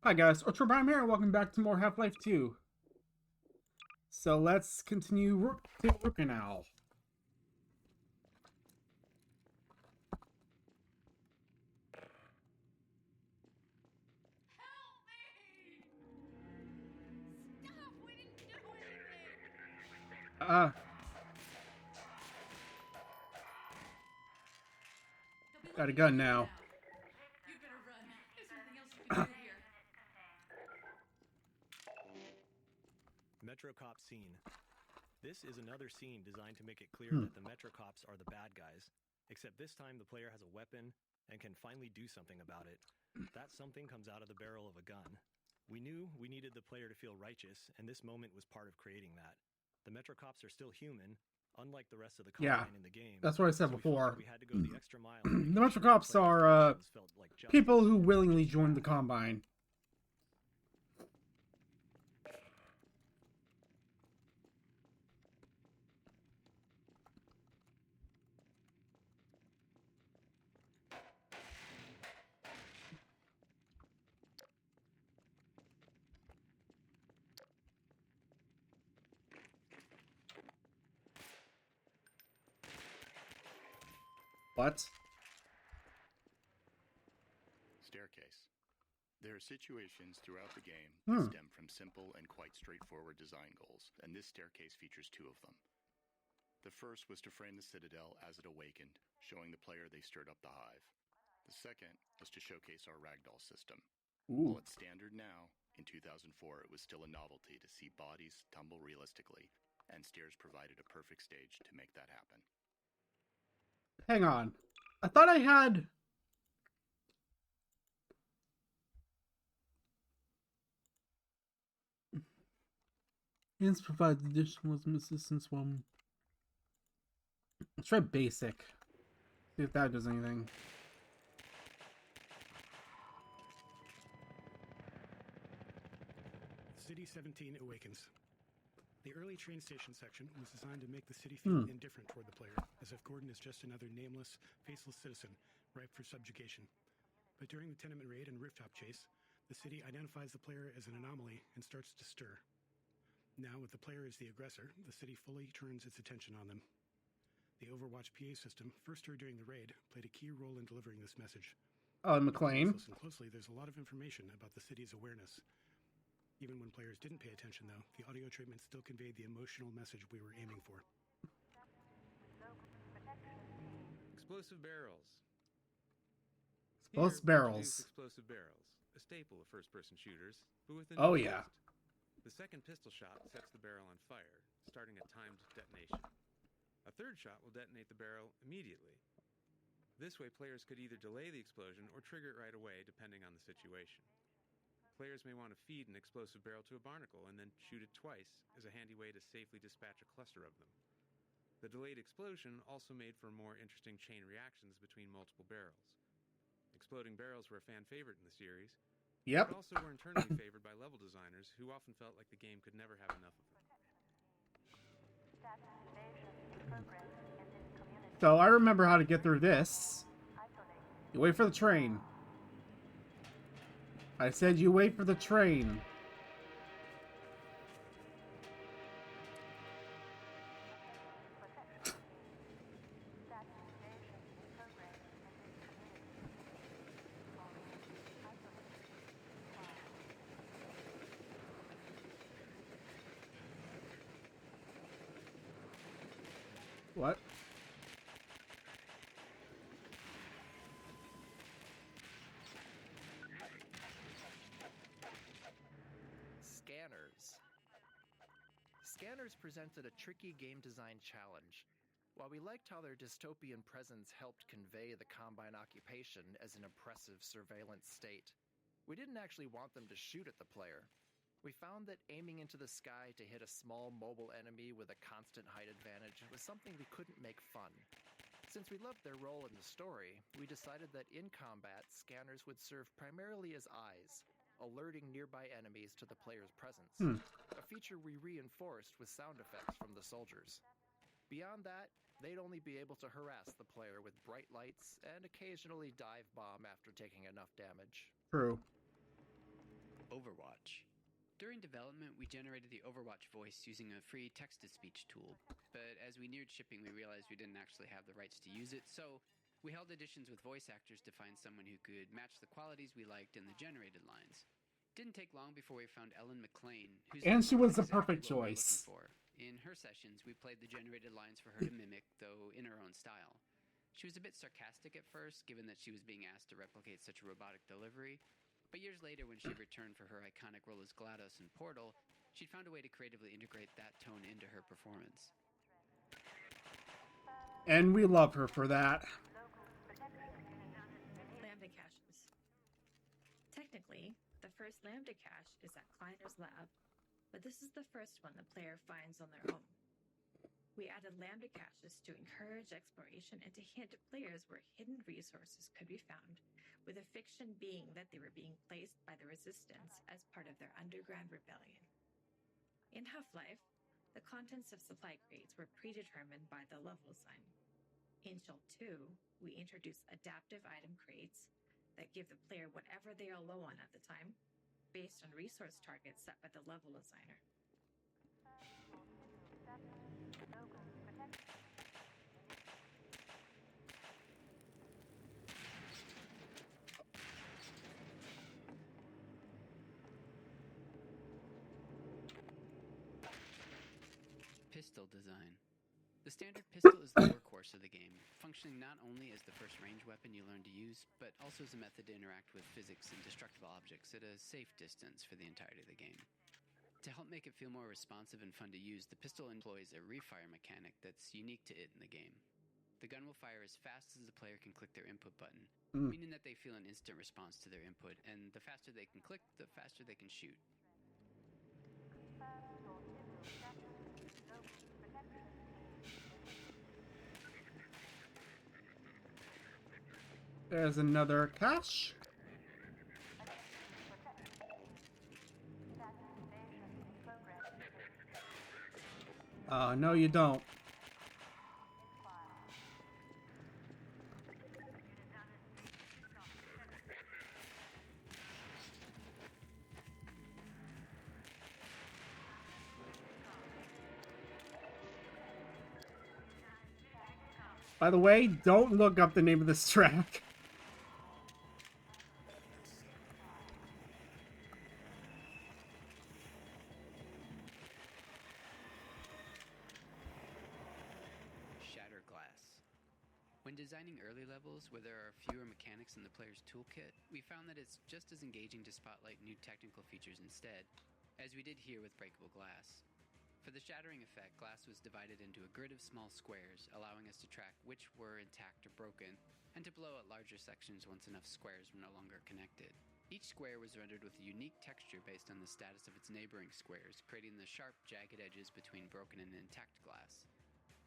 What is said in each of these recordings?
Hi guys, Ultra Prime here, and welcome back to more Half-Life 2. So let's continue to Rookenau. Help me! Stop! We didn't do anything! Got a gun now. You better run. There's nothing else you can do here. Metro Cop scene. This is another scene designed to make it clear that the Metro Cops are the bad guys, except this time the player has a weapon and can finally do something about it. That something comes out of the barrel of a gun. We knew we needed the player to feel righteous, and this moment was part of creating that. The Metro Cops are still human, unlike the rest of the Combine in the game. That's what I said so before. We had to go the extra mile. The Metro Cops are people who willingly joined the Combine. What? Staircase. There are situations throughout the game that stem from simple and quite straightforward design goals, and this staircase features two of them. The first was to frame the Citadel as it awakened, showing the player they stirred up the hive. The second was to showcase our ragdoll system. While it's standard now, in 2004 it was still a novelty to see bodies tumble realistically, and stairs provided a perfect stage to make that happen. Hang on. I thought I had... This provides additional assistance when... Let's try basic. See if that does anything. City 17 awakens. The early train station section was designed to make the city feel indifferent toward the player, as if Gordon is just another nameless, faceless citizen, ripe for subjugation. But during the tenement raid and rooftop chase, the city identifies the player as an anomaly and starts to stir. Now, with the player as the aggressor, the city fully turns its attention on them. The Overwatch PA system, first heard during the raid, played a key role in delivering this message. McLean. Listen closely, there's a lot of information about the city's awareness. Even when players didn't pay attention, though, the audio treatment still conveyed the emotional message we were aiming for. Explosive barrels. Explosive Here, we barrels. introduce explosive barrels, a staple of first-person shooters, but with a Oh, new yeah. twist. The second pistol shot sets the barrel on fire, starting a timed detonation. A third shot will detonate the barrel immediately. This way, players could either delay the explosion or trigger it right away, depending on the situation. Players may want to feed an explosive barrel to a barnacle and then shoot it twice as a handy way to safely dispatch a cluster of them. The delayed explosion also made for more interesting chain reactions between multiple barrels. Exploding barrels were a fan favorite in the series, Yep. but also were internally favored by level designers who often felt like the game could never have enough of them. So I remember how to get through this. You wait for the train. I said you wait for the train. What? Scanners presented a tricky game design challenge. While we liked how their dystopian presence helped convey the Combine occupation as an oppressive surveillance state, we didn't actually want them to shoot at the player. We found that aiming into the sky to hit a small mobile enemy with a constant height advantage was something we couldn't make fun. Since we loved their role in the story, we decided that in combat, scanners would serve primarily as eyes, alerting nearby enemies to the player's presence, a feature we reinforced with sound effects from the soldiers. Beyond that, they'd only be able to harass the player with bright lights and occasionally dive bomb after taking enough damage. True. Overwatch. During development, we generated the Overwatch voice using a free text-to-speech tool, but as we neared shipping, we realized we didn't actually have the rights to use it, so we held auditions with voice actors to find someone who could match the qualities we liked in the generated lines. Didn't take long before we found Ellen McLean, who's And she was the exactly perfect what we were choice. looking for. In her sessions, we played the generated lines for her to mimic, though in her own style. She was a bit sarcastic at first, given that she was being asked to replicate such a robotic delivery, but years later, when she returned for her iconic role as GLaDOS in Portal, she'd found a way to creatively integrate that tone into her performance. And we love her for that. Lambda caches. Technically, the first Lambda cache is at Kleiner's lab, but this is the first one the player finds on their own. We added Lambda caches to encourage exploration and to hint players where hidden resources could be found, with a fiction being that they were being placed by the Resistance as part of their underground rebellion. In Half-Life, the contents of supply crates were predetermined by the level sign. In Shell 2, we introduce adaptive item crates that give the player whatever they are low on at the time, based on resource targets set by the level designer. Pistol design. The standard pistol is the workhorse of the game, functioning not only as the first range weapon you learn to use, but also as a method to interact with physics and destructible objects at a safe distance for the entirety of the game. To help make it feel more responsive and fun to use, the pistol employs a refire mechanic that's unique to it in the game. The gun will fire as fast as the player can click their input button, meaning that they feel an instant response to their input, and the faster they can click, the faster they can shoot. There's another cache. No you don't. By the way, don't look up the name of this track. Shatter glass. When designing early levels where there are fewer mechanics in the player's toolkit, we found that it's just as engaging to spotlight new technical features instead, as we did here with breakable glass. For the shattering effect, glass was divided into a grid of small squares, allowing us to track which were intact or broken, and to blow out larger sections once enough squares were no longer connected. Each square was rendered with a unique texture based on the status of its neighboring squares, creating the sharp, jagged edges between broken and intact glass.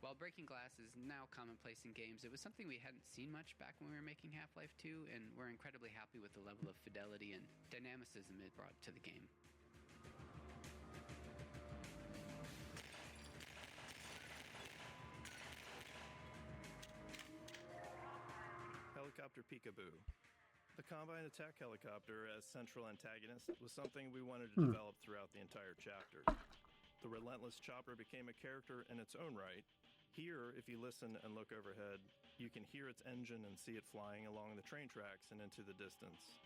While breaking glass is now commonplace in games, it was something we hadn't seen much back when we were making Half-Life 2, and we're incredibly happy with the level of fidelity and dynamicism it brought to the game. Helicopter Peekaboo. The Combine attack helicopter as central antagonist was something we wanted to develop throughout the entire chapter. The relentless chopper became a character in its own right. Here, if you listen and look overhead, you can hear its engine and see it flying along the train tracks and into the distance.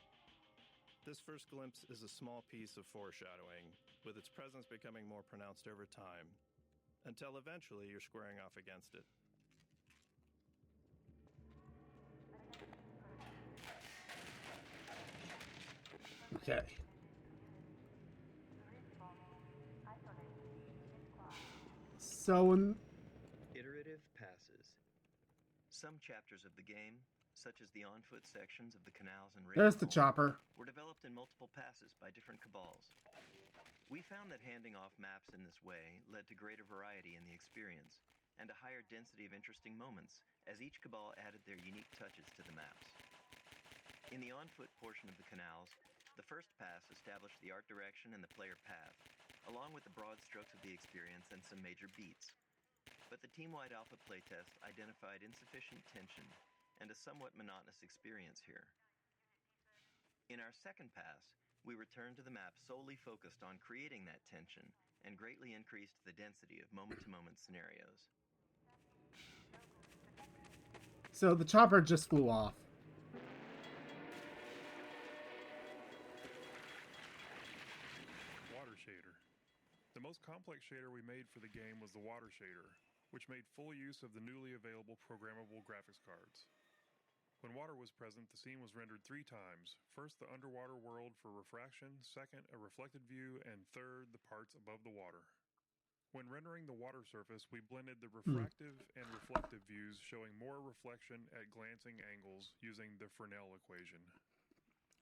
This first glimpse is a small piece of foreshadowing, with its presence becoming more pronounced over time, until eventually you're squaring off against it. Okay. So, Iterative passes. Some chapters of the game, such as the on-foot sections of the canals and there's the railroad, chopper. were developed in multiple passes by different cabals. We found that handing off maps in this way led to greater variety in the experience, and a higher density of interesting moments, as each cabal added their unique touches to the maps. In the on-foot portion of the canals, the first pass established the art direction and the player path, along with the broad strokes of the experience and some major beats. But the team-wide alpha playtest identified insufficient tension and a somewhat monotonous experience here. In our second pass, we returned to the map solely focused on creating that tension and greatly increased the density of moment-to-moment scenarios. So the chopper just flew off. Water shader. The most complex shader we made for the game was the water shader, which made full use of the newly available programmable graphics cards. When water was present, the scene was rendered 3 times. First, the underwater world for refraction, second, a reflected view, and third, the parts above the water. When rendering the water surface, we blended the refractive and reflective views, showing more reflection at glancing angles using the Fresnel equation.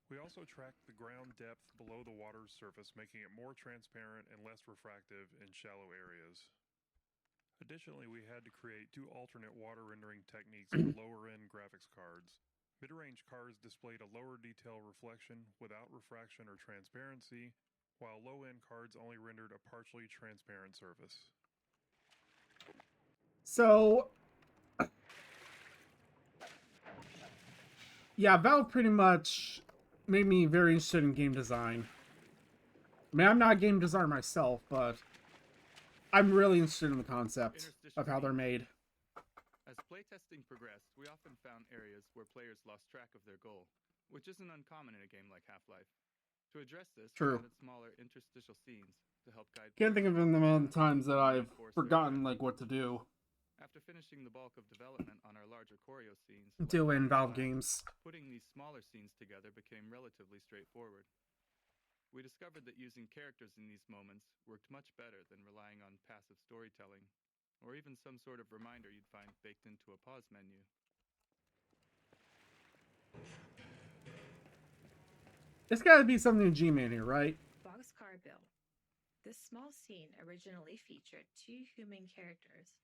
We also tracked the ground depth below the water's surface, making it more transparent and less refractive in shallow areas. Additionally, we had to create 2 alternate water rendering techniques for lower-end graphics cards. Mid-range cards displayed a lower detail reflection without refraction or transparency, while low-end cards only rendered a partially transparent surface. So, yeah, Valve pretty much made me very interested in game design. I mean, I'm not a game designer myself, but I'm really interested in the concept of how they're made. As playtesting progressed, we often found areas where players lost track of their goal, which isn't uncommon in a game like Half-Life. To address this, True. we added smaller interstitial scenes to help guide. Can't think of the amount of times that I've forgotten like what to do. After finishing the bulk of development on our larger choreo scenes, Do in Valve games. putting these smaller scenes together became relatively straightforward. We discovered that using characters in these moments worked much better than relying on passive storytelling, or even some sort of reminder you'd find baked into a pause menu. There's gotta be something in G-Man here, right? Boxcar Bill. This small scene originally featured 2 human characters,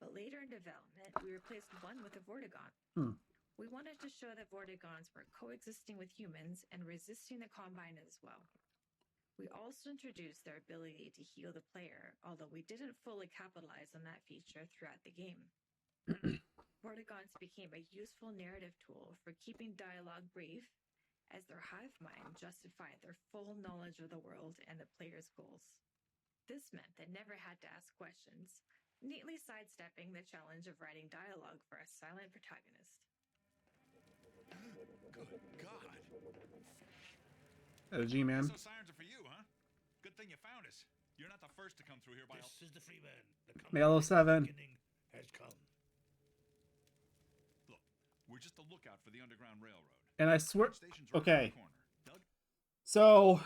but later in development, we replaced one with a Vortigaunt. We wanted to show that Vortigaunts were coexisting with humans and resisting the Combine as well. We also introduced their ability to heal the player, although we didn't fully capitalize on that feature throughout the game. Vortigaunts became a useful narrative tool for keeping dialogue brief, as their hive mind justified their full knowledge of the world and the player's goals. This meant they never had to ask questions, neatly sidestepping the challenge of writing dialogue for a silent protagonist. Good God! G-Man. So sirens are for you, huh? Good thing you found us. You're not the first to come through here by. This is the Freeman. Malo 7. Has come. Look, we're just a lookout for the Underground Railroad. And I swear, Station's right okay. around the corner. Doug? So,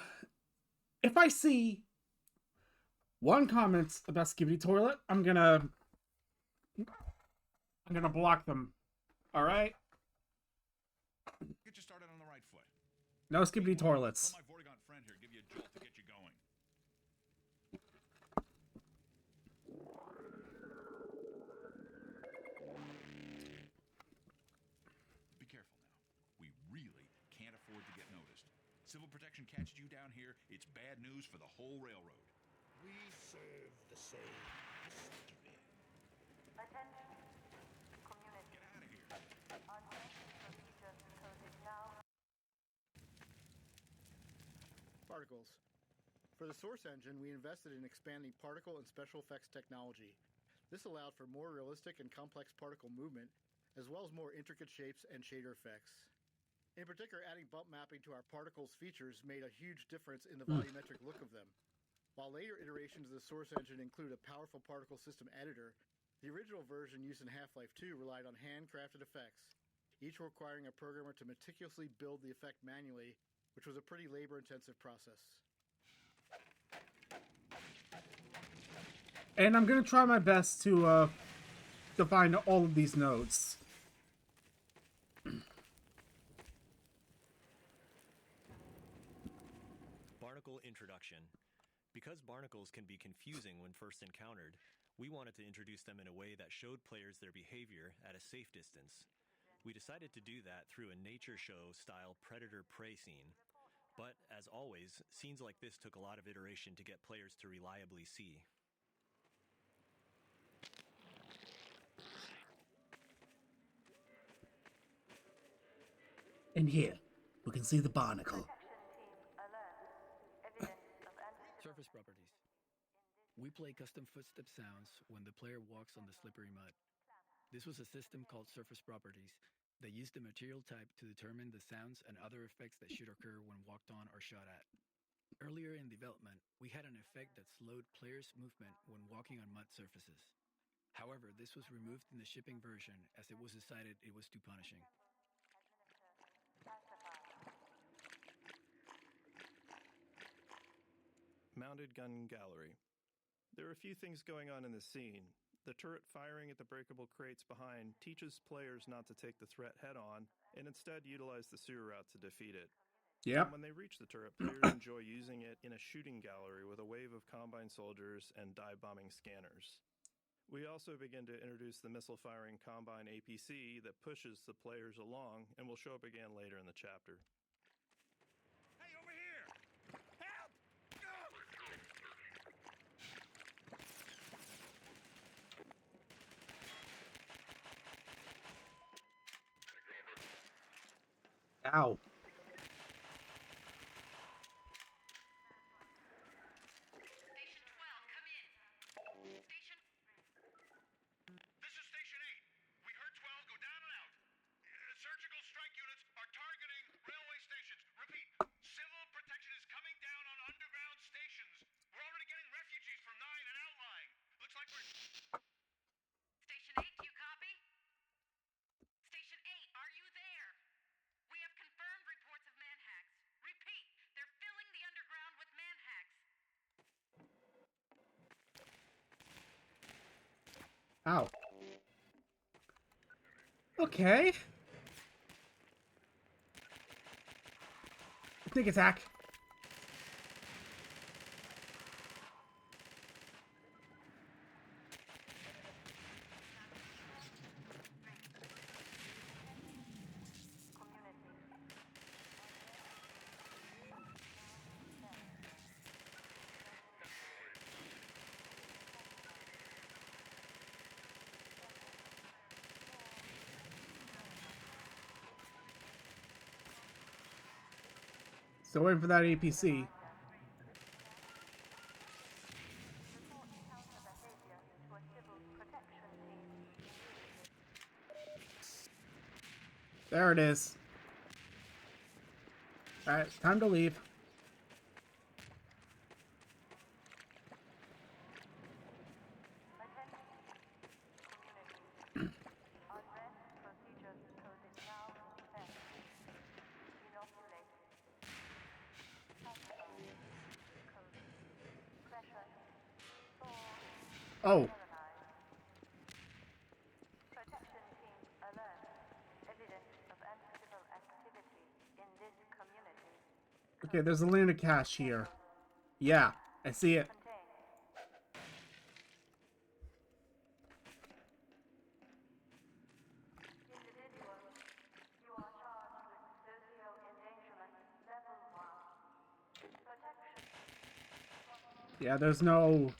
if I see one comment about Skibidi Toilet, I'm gonna block them. All right. Get you started on the right foot. No Skibidi Toilets. Let my Vortigaunt friend here give you a jolt to get you going. Be careful now. We really can't afford to get noticed. Civil protection catches you down here, it's bad news for the whole railroad. We serve the same history. Attention, community. Get out of here. Our safety procedures coded now. Particles. For the source engine, we invested in expanding particle and special effects technology. This allowed for more realistic and complex particle movement, as well as more intricate shapes and shader effects. In particular, adding bump mapping to our particles features made a huge difference in the volumetric look of them. While later iterations of the source engine include a powerful particle system editor, the original version used in Half-Life 2 relied on handcrafted effects, each requiring a programmer to meticulously build the effect manually, which was a pretty labor-intensive process. And I'm gonna try my best to define all of these nodes. Barnacle Introduction. Because barnacles can be confusing when first encountered, we wanted to introduce them in a way that showed players their behavior at a safe distance. We decided to do that through a nature show style predator-prey scene. But, as always, scenes like this took a lot of iteration to get players to reliably see. And here, we can see the barnacle. Protection team alert. properties. We play custom footstep sounds when the player walks on the slippery mud. This was a system called surface properties that used the material type to determine the sounds and other effects that should occur when walked on or shot at. Earlier in development, we had an effect that slowed players' movement when walking on mud surfaces. However, this was removed in the shipping version as it was decided it was too punishing. Mounted gun gallery. There are a few things going on in this scene. The turret firing at the breakable crates behind teaches players not to take the threat head on and instead utilize the sewer route to defeat it. Yep. And when they reach the turret, players enjoy using it in a shooting gallery with a wave of Combine soldiers and dive-bombing scanners. We also begin to introduce the missile-firing Combine APC that pushes the players along and will show up again later in the chapter. Hey, over here! Help! Ow. This is Station 8. We heard 12 go down and out. Surgical strike units are targeting railway stations. Repeat, civil protection is coming down on underground stations. We're already getting refugees from 9 and outlying. Looks like we're... Station 8, do you copy? Station 8, are you there? We have confirmed reports of manhacks. Repeat, they're filling the underground with manhacks. Ow. Okay. Sneak attack. Still waiting for that APC. There it is. Alright, time to leave. Oh. Protection team alert. Evidence of uncivil activity in this community. Okay, there's a landed cache here. Yeah, I see it. Individual, you are charged with socio endangerment level 1. Protection. Yeah, there's no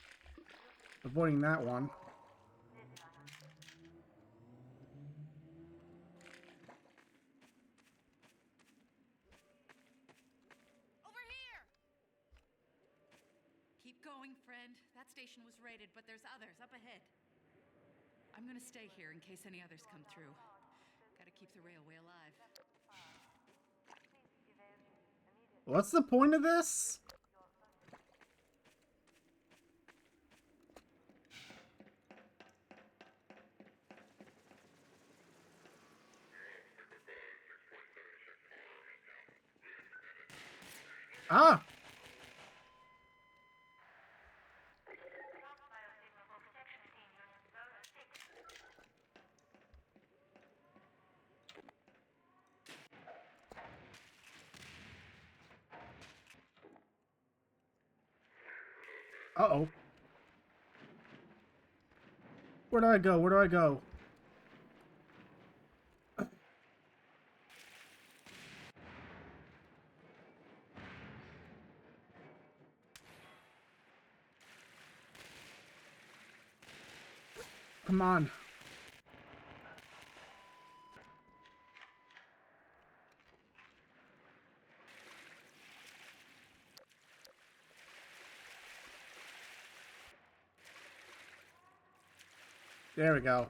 avoiding that one. Over here! Keep going, friend. That station was raided, but there's others up ahead. I'm gonna stay here in case any others come through. Gotta keep the railway alive. What's the point of this? Ah! Uh-oh. Where do I go? Where do I go? Come on. There we go.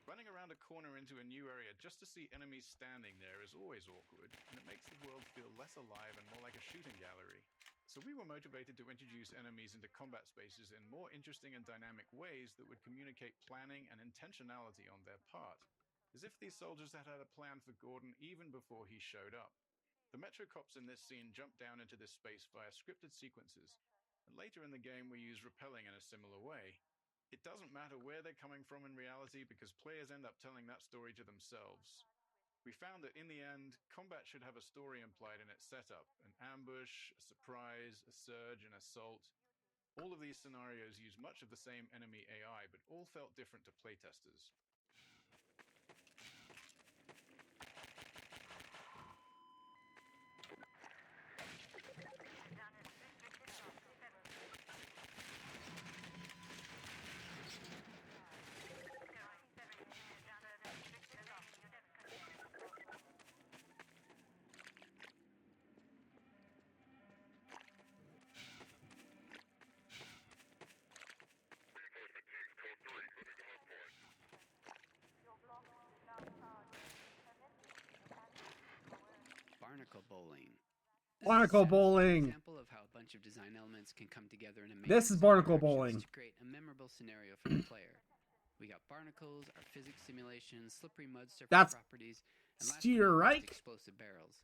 Running around a corner into a new area just to see enemies standing there is always awkward, and it makes the world feel less alive and more like a shooting gallery. So we were motivated to introduce enemies into combat spaces in more interesting and dynamic ways that would communicate planning and intentionality on their part, as if these soldiers had had a plan for Gordon even before he showed up. The Metro cops in this scene jump down into this space via scripted sequences, and later in the game we use rappelling in a similar way. It doesn't matter where they're coming from in reality because players end up telling that story to themselves. We found that in the end, combat should have a story implied in its setup: an ambush, a surprise, a surge, an assault. All of these scenarios use much of the same enemy AI, but all felt different to playtesters. Barnacle bowling. Barnacle bowling. An example of how a bunch of design elements can come together in a This is barnacle bowling. to create a memorable scenario for the player. We got barnacles, our physics simulations, slippery mud surface That's properties, and last steer, but not least, right? explosive barrels.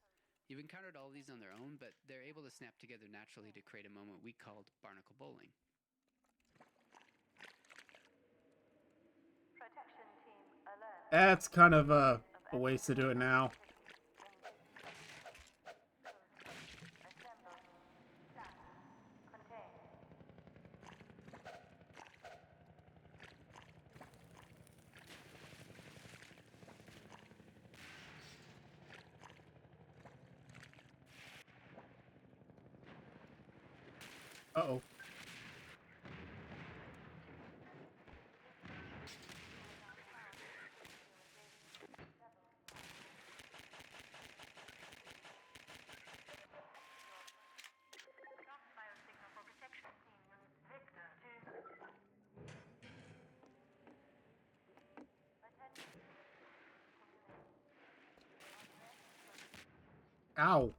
You've encountered all these on their own, but they're able to snap together naturally to create a moment we called barnacle bowling. Protection team alert. That's kind of a waste to do it now. Uh-oh. Ow.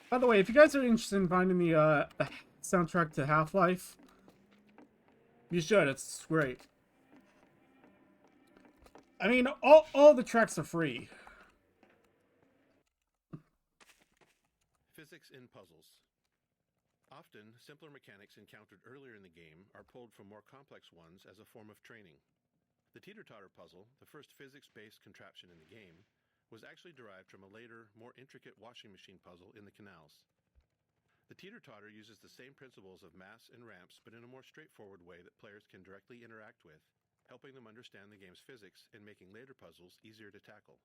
By the way, if you guys are interested in finding the soundtrack to Half-Life, you should. It's great. I mean, all the tracks are free. Physics in puzzles. Often, simpler mechanics encountered earlier in the game are pulled from more complex ones as a form of training. The teeter-totter puzzle, the first physics-based contraption in the game, was actually derived from a later, more intricate washing machine puzzle in the canals. The teeter-totter uses the same principles of mass and ramps, but in a more straightforward way that players can directly interact with, helping them understand the game's physics and making later puzzles easier to tackle.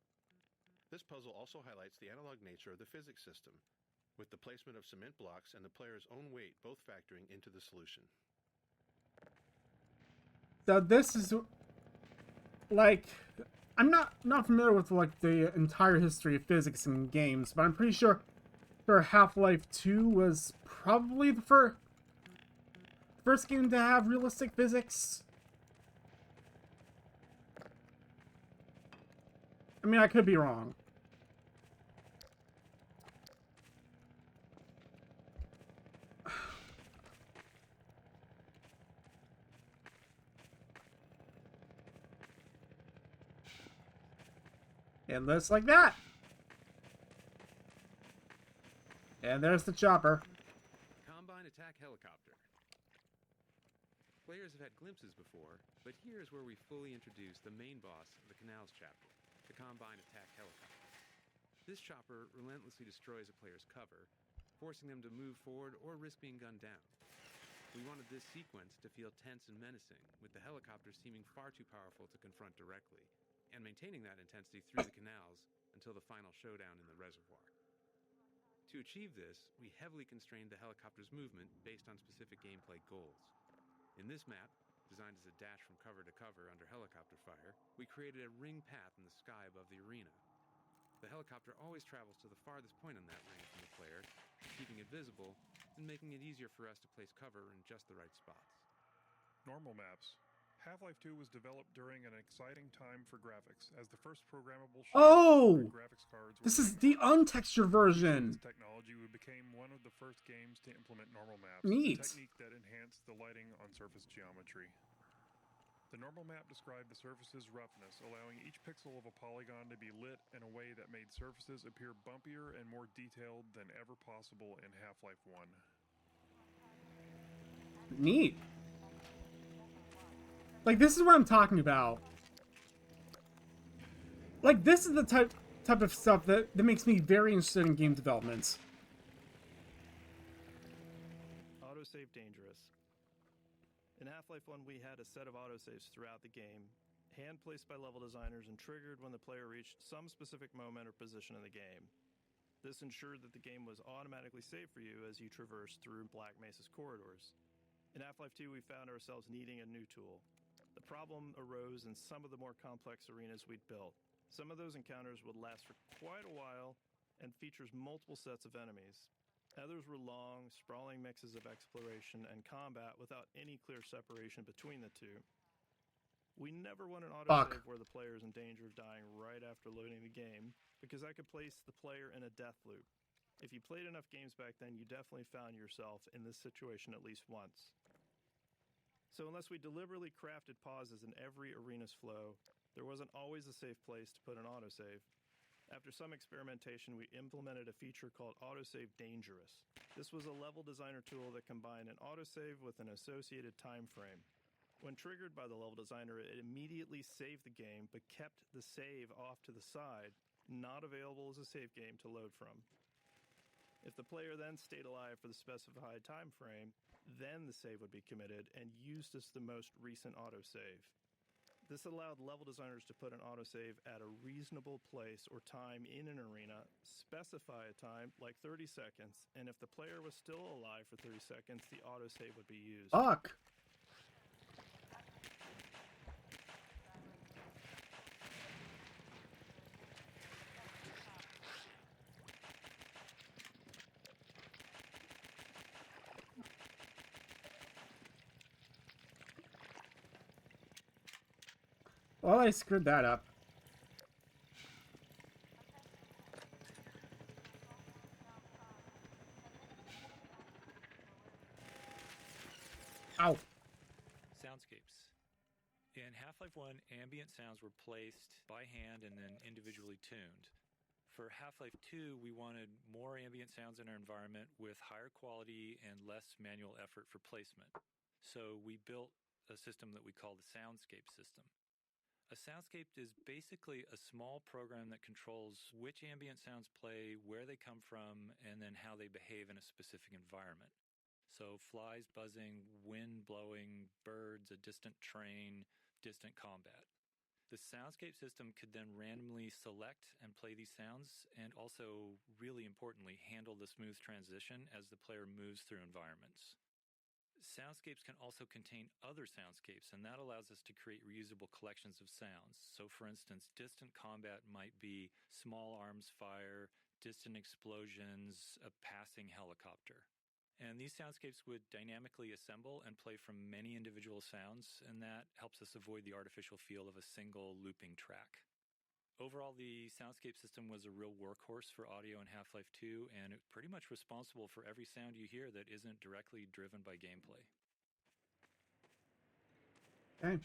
This puzzle also highlights the analog nature of the physics system, with the placement of cement blocks and the player's own weight both factoring into the solution. So this is like, I'm not familiar with like the entire history of physics in games, but I'm pretty sure Half-Life 2 was probably the first game to have realistic physics. I mean, I could be wrong. And looks like that. And there's the chopper. Combine attack helicopter. Players have had glimpses before, but here's where we fully introduce the main boss of the Canals chapter, the Combine attack helicopter. This chopper relentlessly destroys a player's cover, forcing them to move forward or risk being gunned down. We wanted this sequence to feel tense and menacing, with the helicopter seeming far too powerful to confront directly. and maintaining that intensity through the canals until the final showdown in the reservoir. To achieve this, we heavily constrained the helicopter's movement based on specific gameplay goals. In this map, designed as a dash from cover to cover under helicopter fire, we created a ring path in the sky above the arena. The helicopter always travels to the farthest point on that ring from the player, keeping it visible and making it easier for us to place cover in just the right spots. Normal maps. Half-Life 2 was developed during an exciting time for graphics, as the first programmable graphics cards were this is the untextured version. This technology became one of the first games to implement normal maps, Neat. a technique that enhanced the lighting on surface geometry. The normal map described the surface's roughness, allowing each pixel of a polygon to be lit in a way that made surfaces appear bumpier and more detailed than ever possible in Half-Life 1. Neat. Like, this is what I'm talking about. Like, this is the type of stuff that makes me very interested in game development. Autosave dangerous. In Half-Life 1, we had a set of autosaves throughout the game, hand-placed by level designers and triggered when the player reached some specific moment or position in the game. This ensured that the game was automatically saved for you as you traversed through Black Mesa's corridors. In Half-Life 2, we found ourselves needing a new tool. The problem arose in some of the more complex arenas we'd built. Some of those encounters would last for quite a while and features multiple sets of enemies. Others were long, sprawling mixes of exploration and combat without any clear separation between the two. We never want an autosave where the player is in danger of dying right after loading the game, because that could place the player in a death loop. If you played enough games back then, you definitely found yourself in this situation at least once. So unless we deliberately crafted pauses in every arena's flow, there wasn't always a safe place to put an autosave. After some experimentation, we implemented a feature called Autosave Dangerous. This was a level designer tool that combined an autosave with an associated time frame. When triggered by the level designer, it immediately saved the game, but kept the save off to the side, not available as a save game to load from. If the player then stayed alive for the specified time frame, then the save would be committed and used as the most recent autosave. This allowed level designers to put an autosave at a reasonable place or time in an arena, specify a time, like 30 seconds, and if the player was still alive for 30 seconds, the autosave would be used. Fuck. Well, I screwed that up. Ow. Soundscapes. In Half-Life 1, ambient sounds were placed by hand and then individually tuned. For Half-Life 2, we wanted more ambient sounds in our environment with higher quality and less manual effort for placement. So we built a system that we call the soundscape system. A soundscape is basically a small program that controls which ambient sounds play, where they come from, and then how they behave in a specific environment. So flies buzzing, wind blowing, birds, a distant train, distant combat. The soundscape system could then randomly select and play these sounds, and also, really importantly, handle the smooth transition as the player moves through environments. Soundscapes can also contain other soundscapes, and that allows us to create reusable collections of sounds. So, for instance, distant combat might be small arms fire, distant explosions, a passing helicopter. And these soundscapes would dynamically assemble and play from many individual sounds, and that helps us avoid the artificial feel of a single looping track. Overall, the soundscape system was a real workhorse for audio in Half-Life 2, and it's pretty much responsible for every sound you hear that isn't directly driven by gameplay. Okay.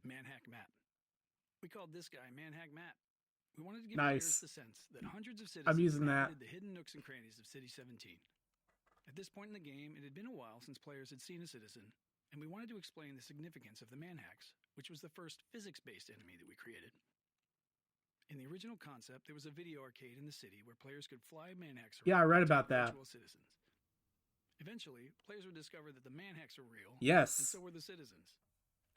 Manhack Map. We called this guy Manhack Map. We wanted to give Nice. players the sense that hundreds of I'm citizens using that. inhabited the hidden nooks and crannies of City 17. At this point in the game, it had been a while since players had seen a citizen, and we wanted to explain the significance of the manhacks, which was the first physics-based enemy that we created. In the original concept, there was a video arcade in the city where players could fly manhacks around. Yeah, I read about that. Virtual citizens. Eventually, players would discover that the manhacks are real, yes, and so were the citizens.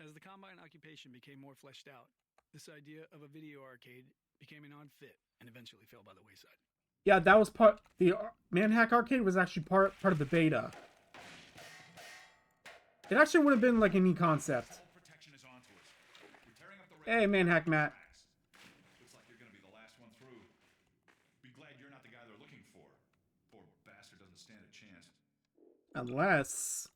As the Combine occupation became more fleshed out, this idea of a video arcade became an odd fit and eventually fell by the wayside. Yeah, that was part. The Manhack arcade was actually part of the beta. It actually would have been like a neat concept. Hey, Manhack Matt. Looks like you're gonna be the last one through. Be glad you're not the guy they're looking for. Poor bastard doesn't stand a chance. Unless...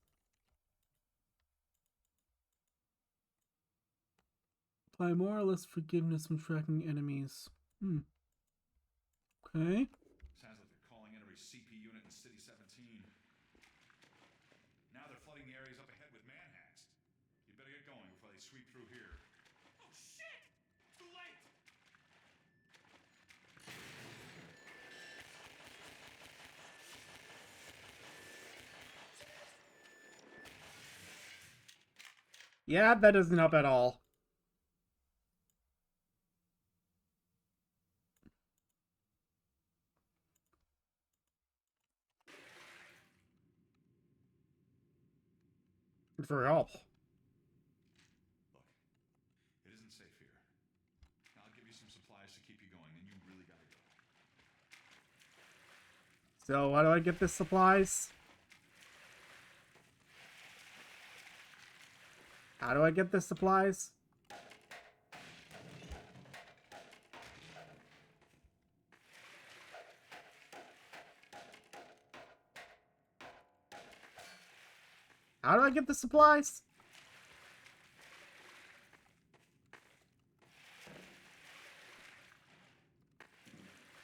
apply more or less forgiveness when tracking enemies. Okay. Sounds like they're calling in every CP unit in City 17. Now they're flooding the areas up ahead with manhacks. You better get going before they sweep through here. Oh shit! Too late! Yeah, that doesn't help at all. For help. Look, it isn't safe here. I'll give you some supplies to keep you going, and you really gotta go. So, how do I get the supplies? How do I get the supplies? How do I get the supplies?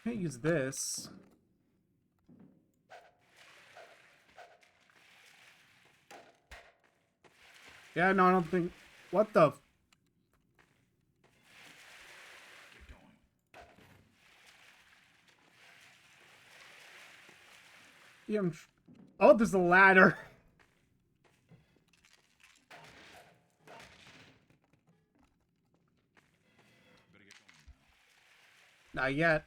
Can't use this. Yeah, no, I don't think... what the... yeah, oh, there's a ladder. Not yet.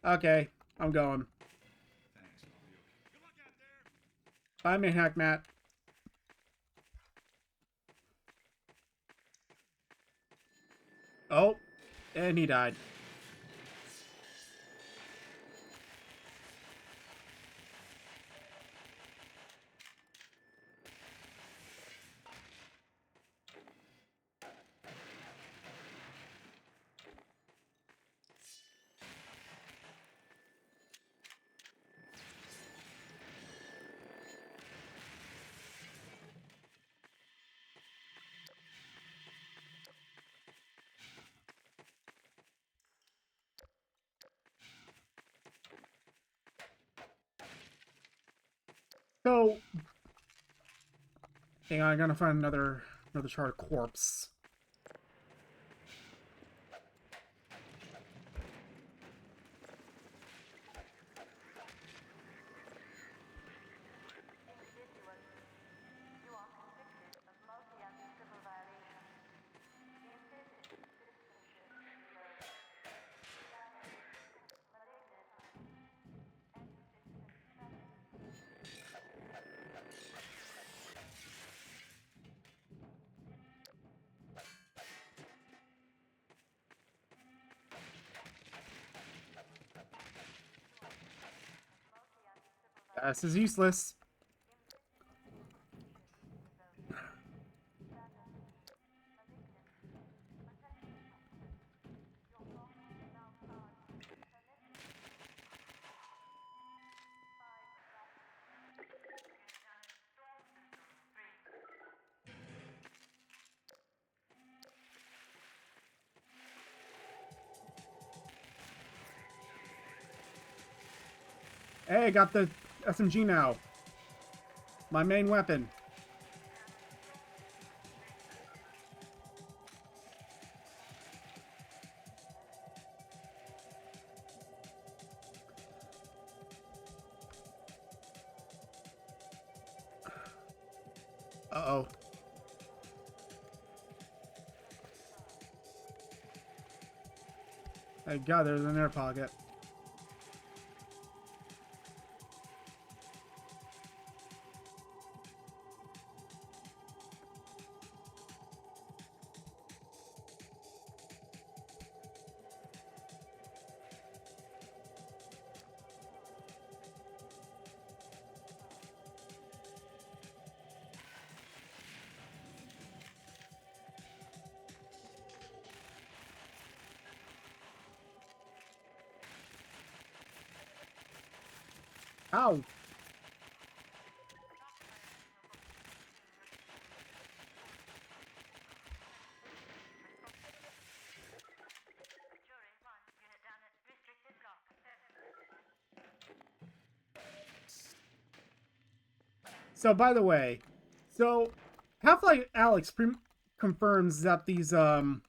Okay, I'm going. Bye, Manhack Matt. Oh, and he died. So, hang on, I gotta find another charred corpse. This is useless. Hey, got the SMG now. My main weapon. Uh-oh. Thank God there's an air pocket. Ow! So, by the way, Half-Life Alex confirms that these, that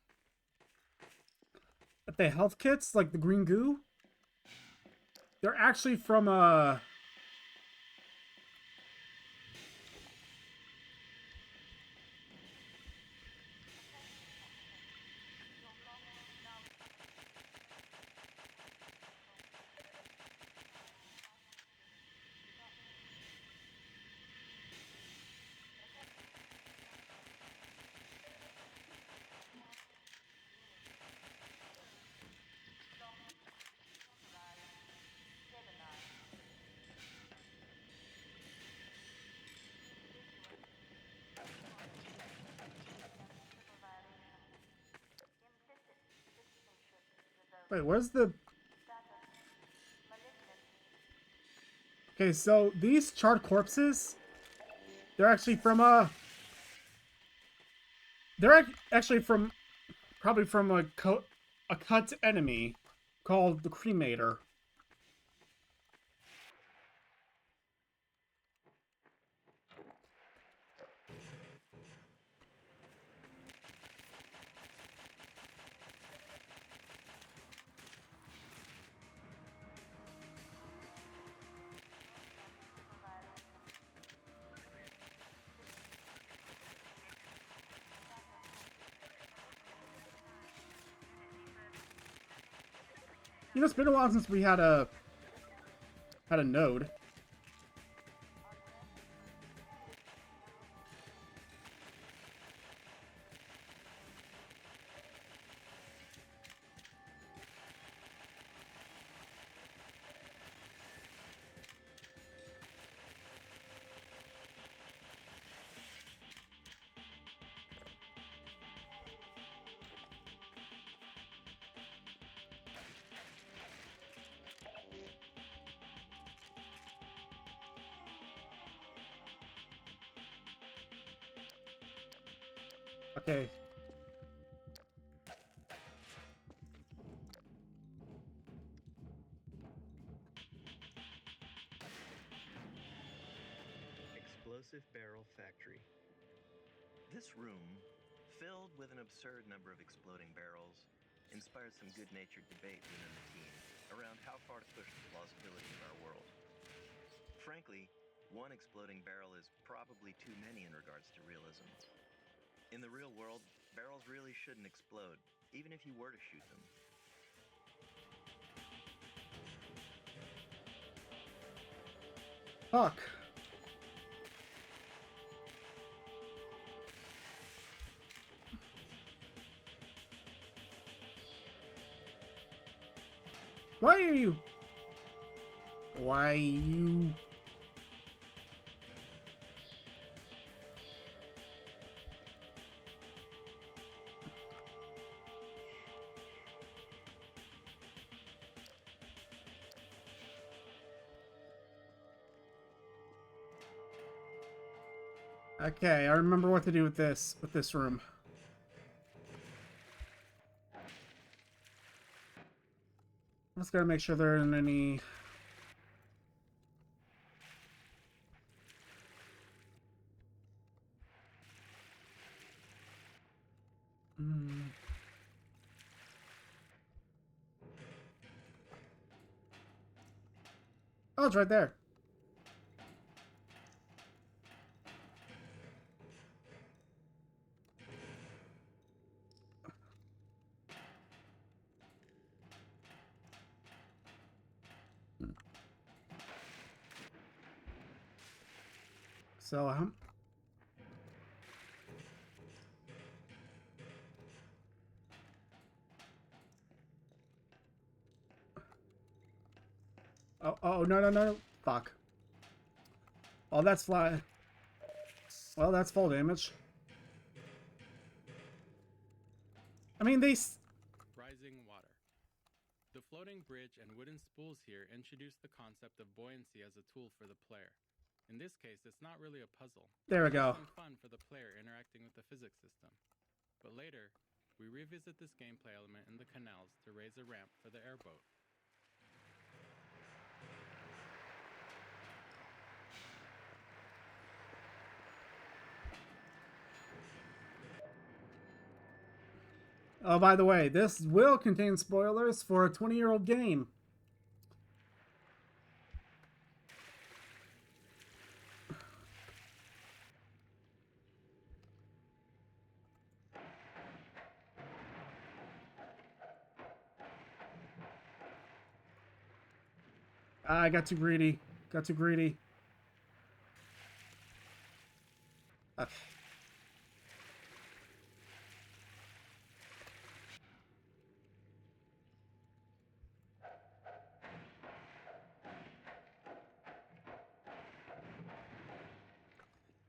the health kits, like the green goo, they're actually from, wait, where's the... Okay, so these charred corpses, they're actually from, they're actually from, probably from a cut enemy called the Cremator. You know, it's been a while since we had a node. Okay. Explosive Barrel Factory. This room, filled with an absurd number of exploding barrels, inspired some good-natured debate within the team around how far to push the plausibility of our world. Frankly, one exploding barrel is probably too many in regards to realism. In the real world, barrels really shouldn't explode, even if you were to shoot them. Fuck. Why are you... Why you... Okay, I remember what to do with this room. I'm just gonna make sure there aren't any... Oh, it's right there. So, oh, no, no, no. Fuck. Oh, that's fly. Well, that's full damage. I mean, Rising water. The floating bridge and wooden spools here introduce the concept of buoyancy as a tool for the player. In this case, it's not really a puzzle. There we It's go. some fun for the player interacting with the physics system. But later, we revisit this gameplay element in the canals to raise a ramp for the airboat. Oh, by the way, this will contain spoilers for a 20-year-old game. I got too greedy. Got too greedy. Okay.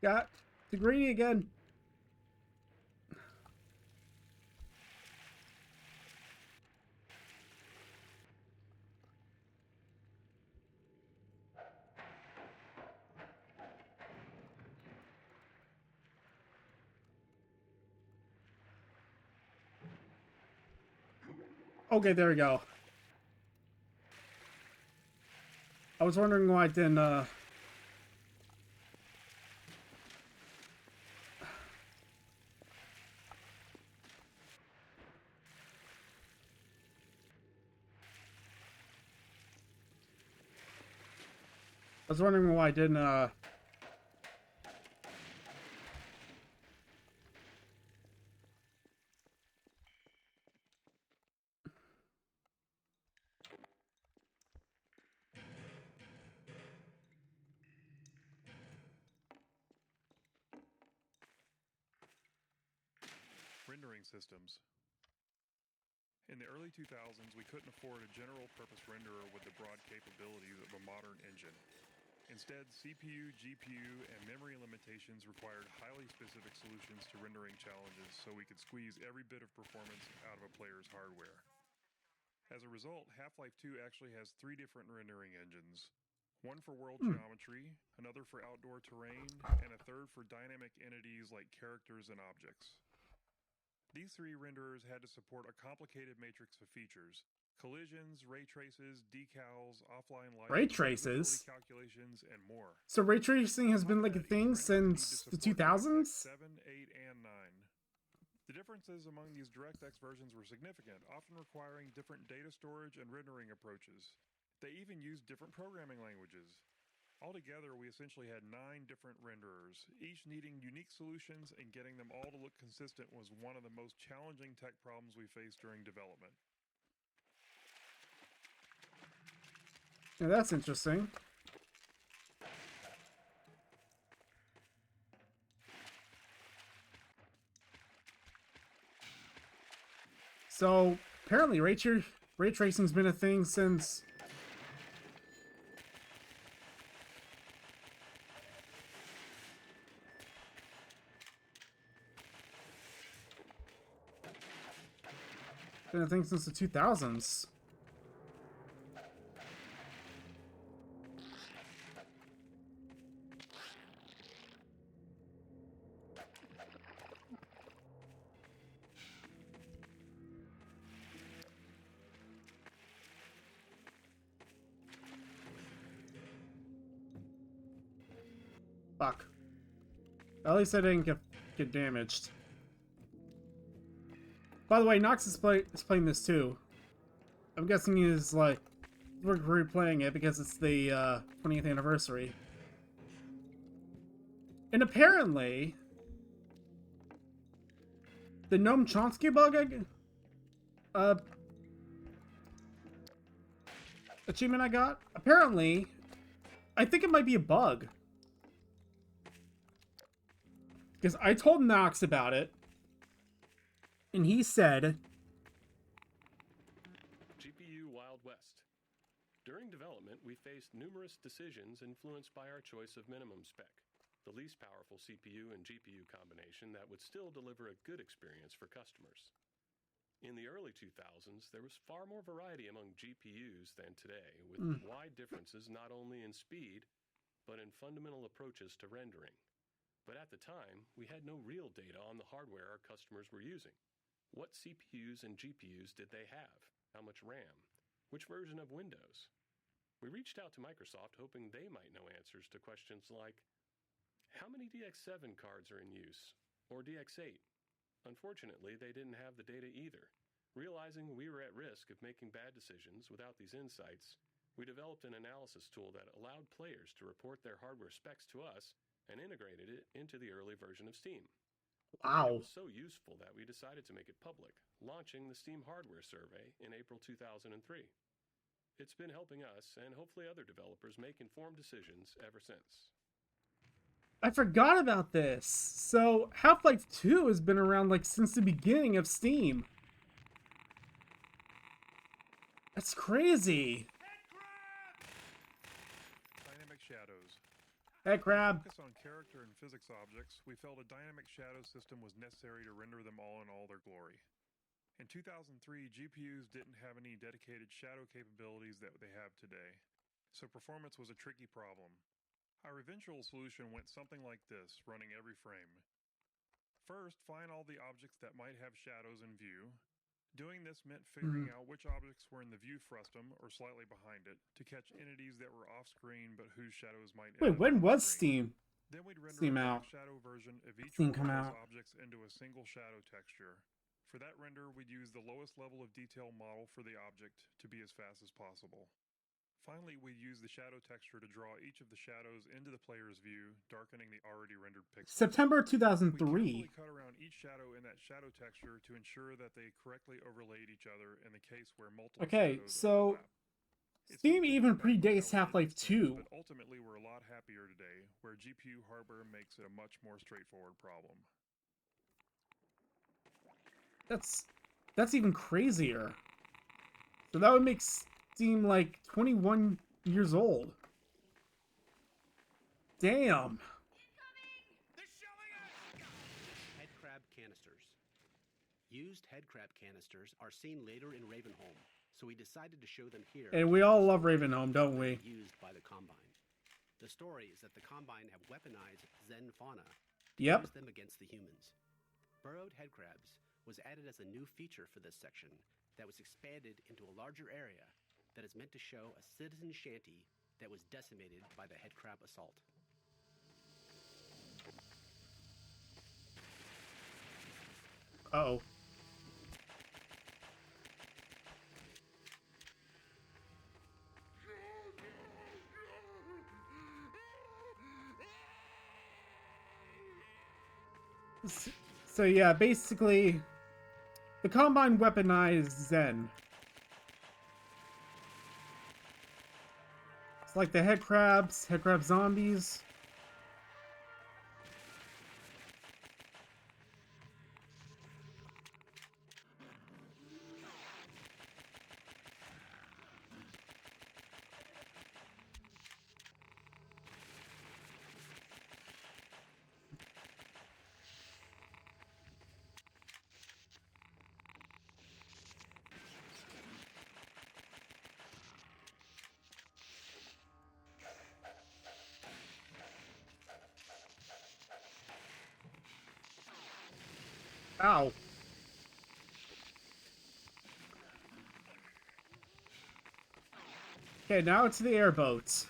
Got too greedy again. Okay, there we go. I was wondering why it didn't, I was wondering why I didn't, Rendering systems. In the early 2000s, we couldn't afford a general-purpose renderer with the broad capabilities of a modern engine. Instead, CPU, GPU, and memory limitations required highly specific solutions to rendering challenges so we could squeeze every bit of performance out of a player's hardware. As a result, Half-Life 2 actually has 3 different rendering engines. One for world geometry, another for outdoor terrain, and a third for dynamic entities like characters and objects. These 3 renderers had to support a complicated matrix of features: collisions, ray traces, decals, offline lighting, ray traces calculations, and more. So ray tracing has been like a thing since the 2000s? 7, 8, and 9. The differences among these DirectX versions were significant, often requiring different data storage and rendering approaches. They even used different programming languages. Altogether, we essentially had 9 different renderers, each needing unique solutions, and getting them all to look consistent was one of the most challenging tech problems we faced during development. Yeah, that's interesting. So, apparently ray tracing's been a thing since... been a thing since the 2000s. Fuck. At least I didn't get damaged. By the way, Nox is playing this too. I'm guessing he's like we're replaying it because it's the 20th anniversary. And apparently, the Noam Chomsky bug achievement I got, apparently, I think it might be a bug. Because I told Knox about it, and he said, GPU Wild West. During development, we faced numerous decisions influenced by our choice of minimum spec, the least powerful CPU and GPU combination that would still deliver a good experience for customers. In the early 2000s, there was far more variety among GPUs than today, with wide differences not only in speed, but in fundamental approaches to rendering. But at the time, we had no real data on the hardware our customers were using. What CPUs and GPUs did they have? How much RAM? Which version of Windows? We reached out to Microsoft hoping they might know answers to questions like, how many DX7 cards are in use? Or DX8? Unfortunately, they didn't have the data either. Realizing we were at risk of making bad decisions without these insights, we developed an analysis tool that allowed players to report their hardware specs to us and integrated it into the early version of Steam. wow. It was so useful that we decided to make it public, launching the Steam Hardware Survey in April 2003. It's been helping us and hopefully other developers make informed decisions ever since. I forgot about this. So, Half-Life 2 has been around like since the beginning of Steam. That's crazy. Dynamic shadows. Headcrab. To focus on character and physics objects, we felt a dynamic shadow system was necessary to render them all in all their glory. In 2003, GPUs didn't have any dedicated shadow capabilities that they have today, so performance was a tricky problem. Our eventual solution went something like this, running every frame. First, find all the objects that might have shadows in view. Doing this meant figuring out which objects were in the view frustum or slightly behind it to catch entities that were off screen but whose shadows might Wait, end up when on was screen. Steam? Then we'd render Steam a out. black shadow version of each Steam one come of out. those objects into a single shadow texture. For that render, we'd use the lowest level of detail model for the object to be as fast as possible. Finally, we use the shadow texture to draw each of the shadows into the player's view, darkening the already rendered pixels. September We 2003. carefully cut around each shadow in that shadow texture to ensure that they correctly overlaid each other in the case where multiple Okay, shadows so overlap. It's Steam easy to even look back on predates how we did Half-Life things, 2. But ultimately, we're a lot happier today, where GPU hardware makes it a much more straightforward problem. That's even crazier. So that would make Steam like 21 years old. Damn. Headcrab canisters. Used headcrab canisters are seen later in Ravenholm, so we decided to show them here. And we all love Ravenholm, don't we? Used by the Combine. The story is that the Combine have weaponized Zen fauna to Yep. use them against the humans. Burrowed headcrabs was added as a new feature for this section that was expanded into a larger area that is meant to show a citizen shanty that was decimated by the headcrab assault. Uh-oh. So yeah, basically, the Combine weaponized Zen. It's like the headcrab zombies. Ow. Okay, now it's the airboats.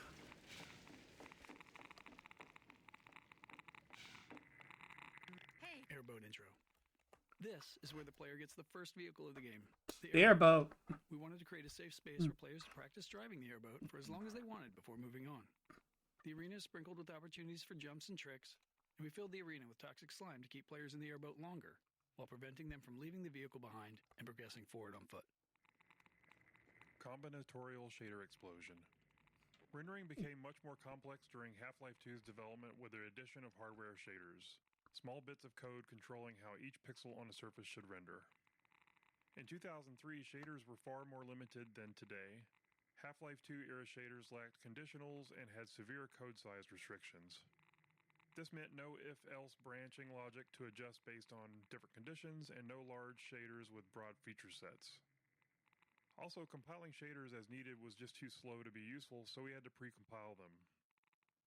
Airboat intro. This is where the player gets the first vehicle of the game. The airboat. we wanted to create a safe space for players to practice driving the airboat for as long as they wanted before moving on. The arena is sprinkled with opportunities for jumps and tricks, and we filled the arena with toxic slime to keep players in the airboat longer, while preventing them from leaving the vehicle behind and progressing forward on foot. Combinatorial shader explosion. Rendering became much more complex during Half-Life 2's development with the addition of hardware shaders, small bits of code controlling how each pixel on a surface should render. In 2003, shaders were far more limited than today. Half-Life 2 era shaders lacked conditionals and had severe code size restrictions. This meant no if-else branching logic to adjust based on different conditions and no large shaders with broad feature sets. Also, compiling shaders as needed was just too slow to be useful, so we had to pre-compile them.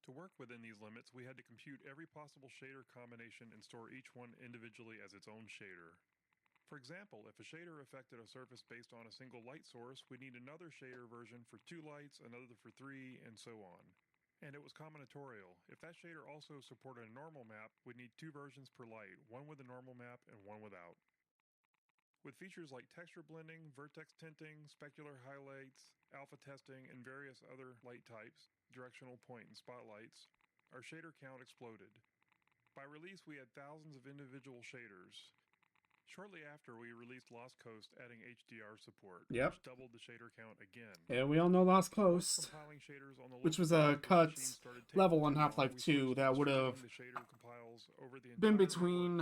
To work within these limits, we had to compute every possible shader combination and store each one individually as its own shader. For example, if a shader affected a surface based on a single light source, we'd need another shader version for 2 lights, another for 3, and so on. And it was combinatorial. If that shader also supported a normal map, we'd need 2 versions per light, one with a normal map and one without. With features like texture blending, vertex tinting, specular highlights, alpha testing, and various other light types, directional point and spotlights, our shader count exploded. By release, we had thousands of individual shaders. Shortly after, we released Lost Coast, adding HDR support, which doubled the shader count again. Yeah, we all know Lost Coast, which was a cut level on Half-Life 2 that would have been between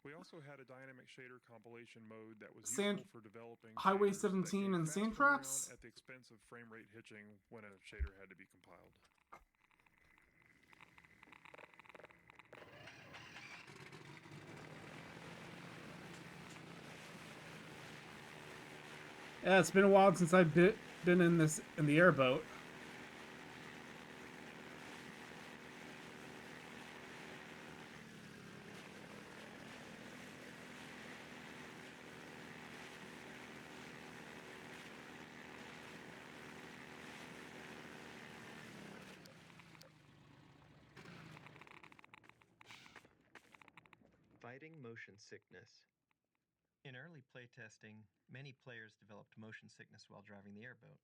We also had a dynamic shader compilation mode that was useful for developing Highway shaders that 17 gave and fast Sandtraps turnaround at the expense of frame rate hitching when a shader had to be compiled. Yeah, it's been a while since I've been in the airboat. Fighting motion sickness. In early playtesting, many players developed motion sickness while driving the airboat.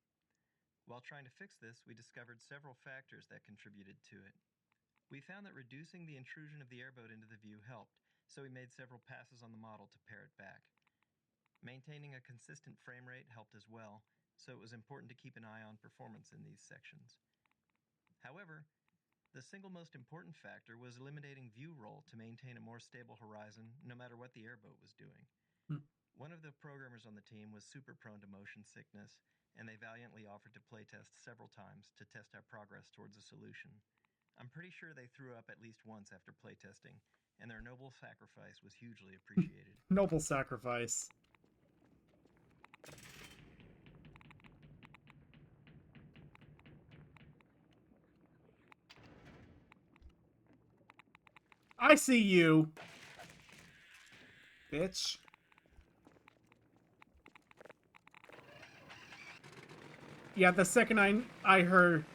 While trying to fix this, we discovered several factors that contributed to it. We found that reducing the intrusion of the airboat into the view helped, so we made several passes on the model to pare it back. Maintaining a consistent frame rate helped as well, so it was important to keep an eye on performance in these sections. However, the single most important factor was eliminating view roll to maintain a more stable horizon no matter what the airboat was doing. One of the programmers on the team was super prone to motion sickness, and they valiantly offered to playtest several times to test our progress towards a solution. I'm pretty sure they threw up at least once after playtesting, and their noble sacrifice was hugely appreciated. Noble sacrifice. I see you, bitch. Yeah, the second I heard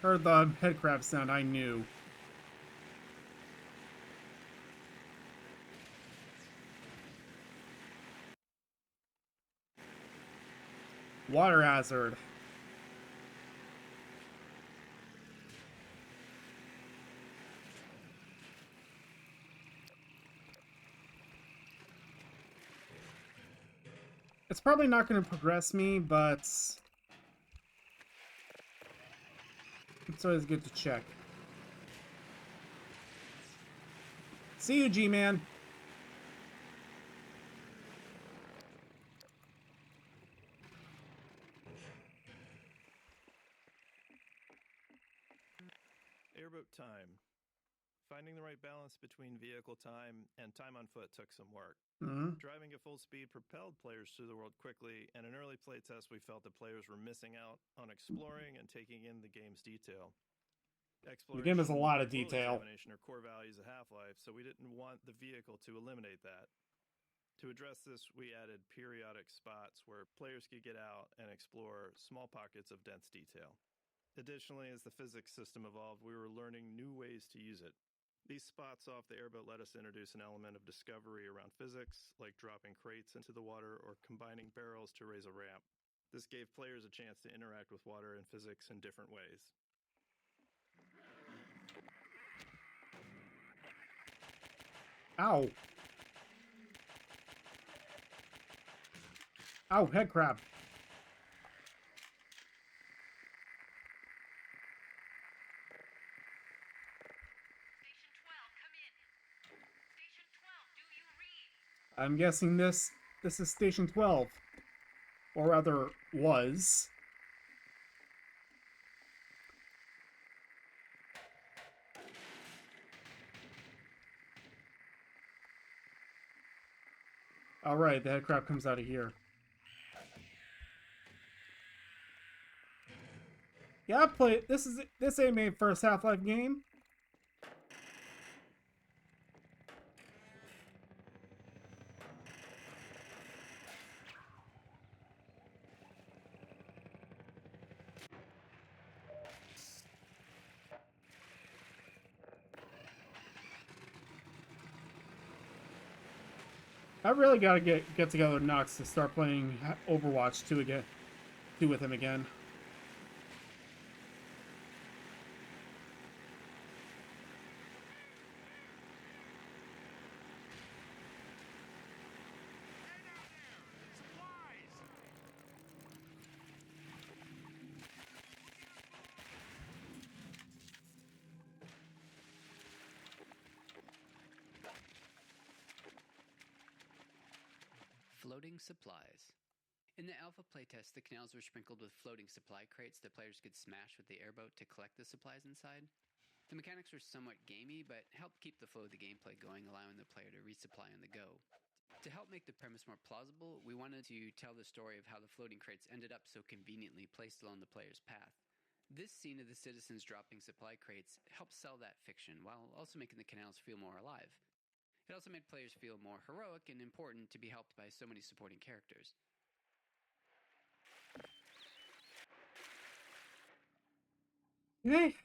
the headcrab sound, I knew. Water hazard. It's probably not going to progress me, but it's always good to check. See you, G-Man. Airboat time. Finding the right balance between vehicle time and time on foot took some work. Driving at full speed propelled players through the world quickly, and in early playtests we felt that players were missing out on exploring and taking in the game's detail. The game has a lot of detail. Examination are core values of Half-Life, so we didn't want the vehicle to eliminate that. To address this, we added periodic spots where players could get out and explore small pockets of dense detail. Additionally, as the physics system evolved, we were learning new ways to use it. These spots off the airboat let us introduce an element of discovery around physics, like dropping crates into the water or combining barrels to raise a ramp. This gave players a chance to interact with water and physics in different ways. Ow. Ow, head crab. I'm guessing this is Station 12. Or rather, was. Alright, the head crab comes out of here. Yeah, I played. This ain't my first Half-Life game. I really gotta get together with Nox to start playing Overwatch 2 again. 2 with him again. Floating supplies. In the alpha playtest, the canals were sprinkled with floating supply crates that players could smash with the airboat to collect the supplies inside. The mechanics were somewhat gamey, but helped keep the flow of the gameplay going, allowing the player to resupply on the go. To help make the premise more plausible, we wanted to tell the story of how the floating crates ended up so conveniently placed along the player's path. This scene of the citizens dropping supply crates helped sell that fiction, while also making the canals feel more alive. It also made players feel more heroic and important to be helped by so many supporting characters. Hey.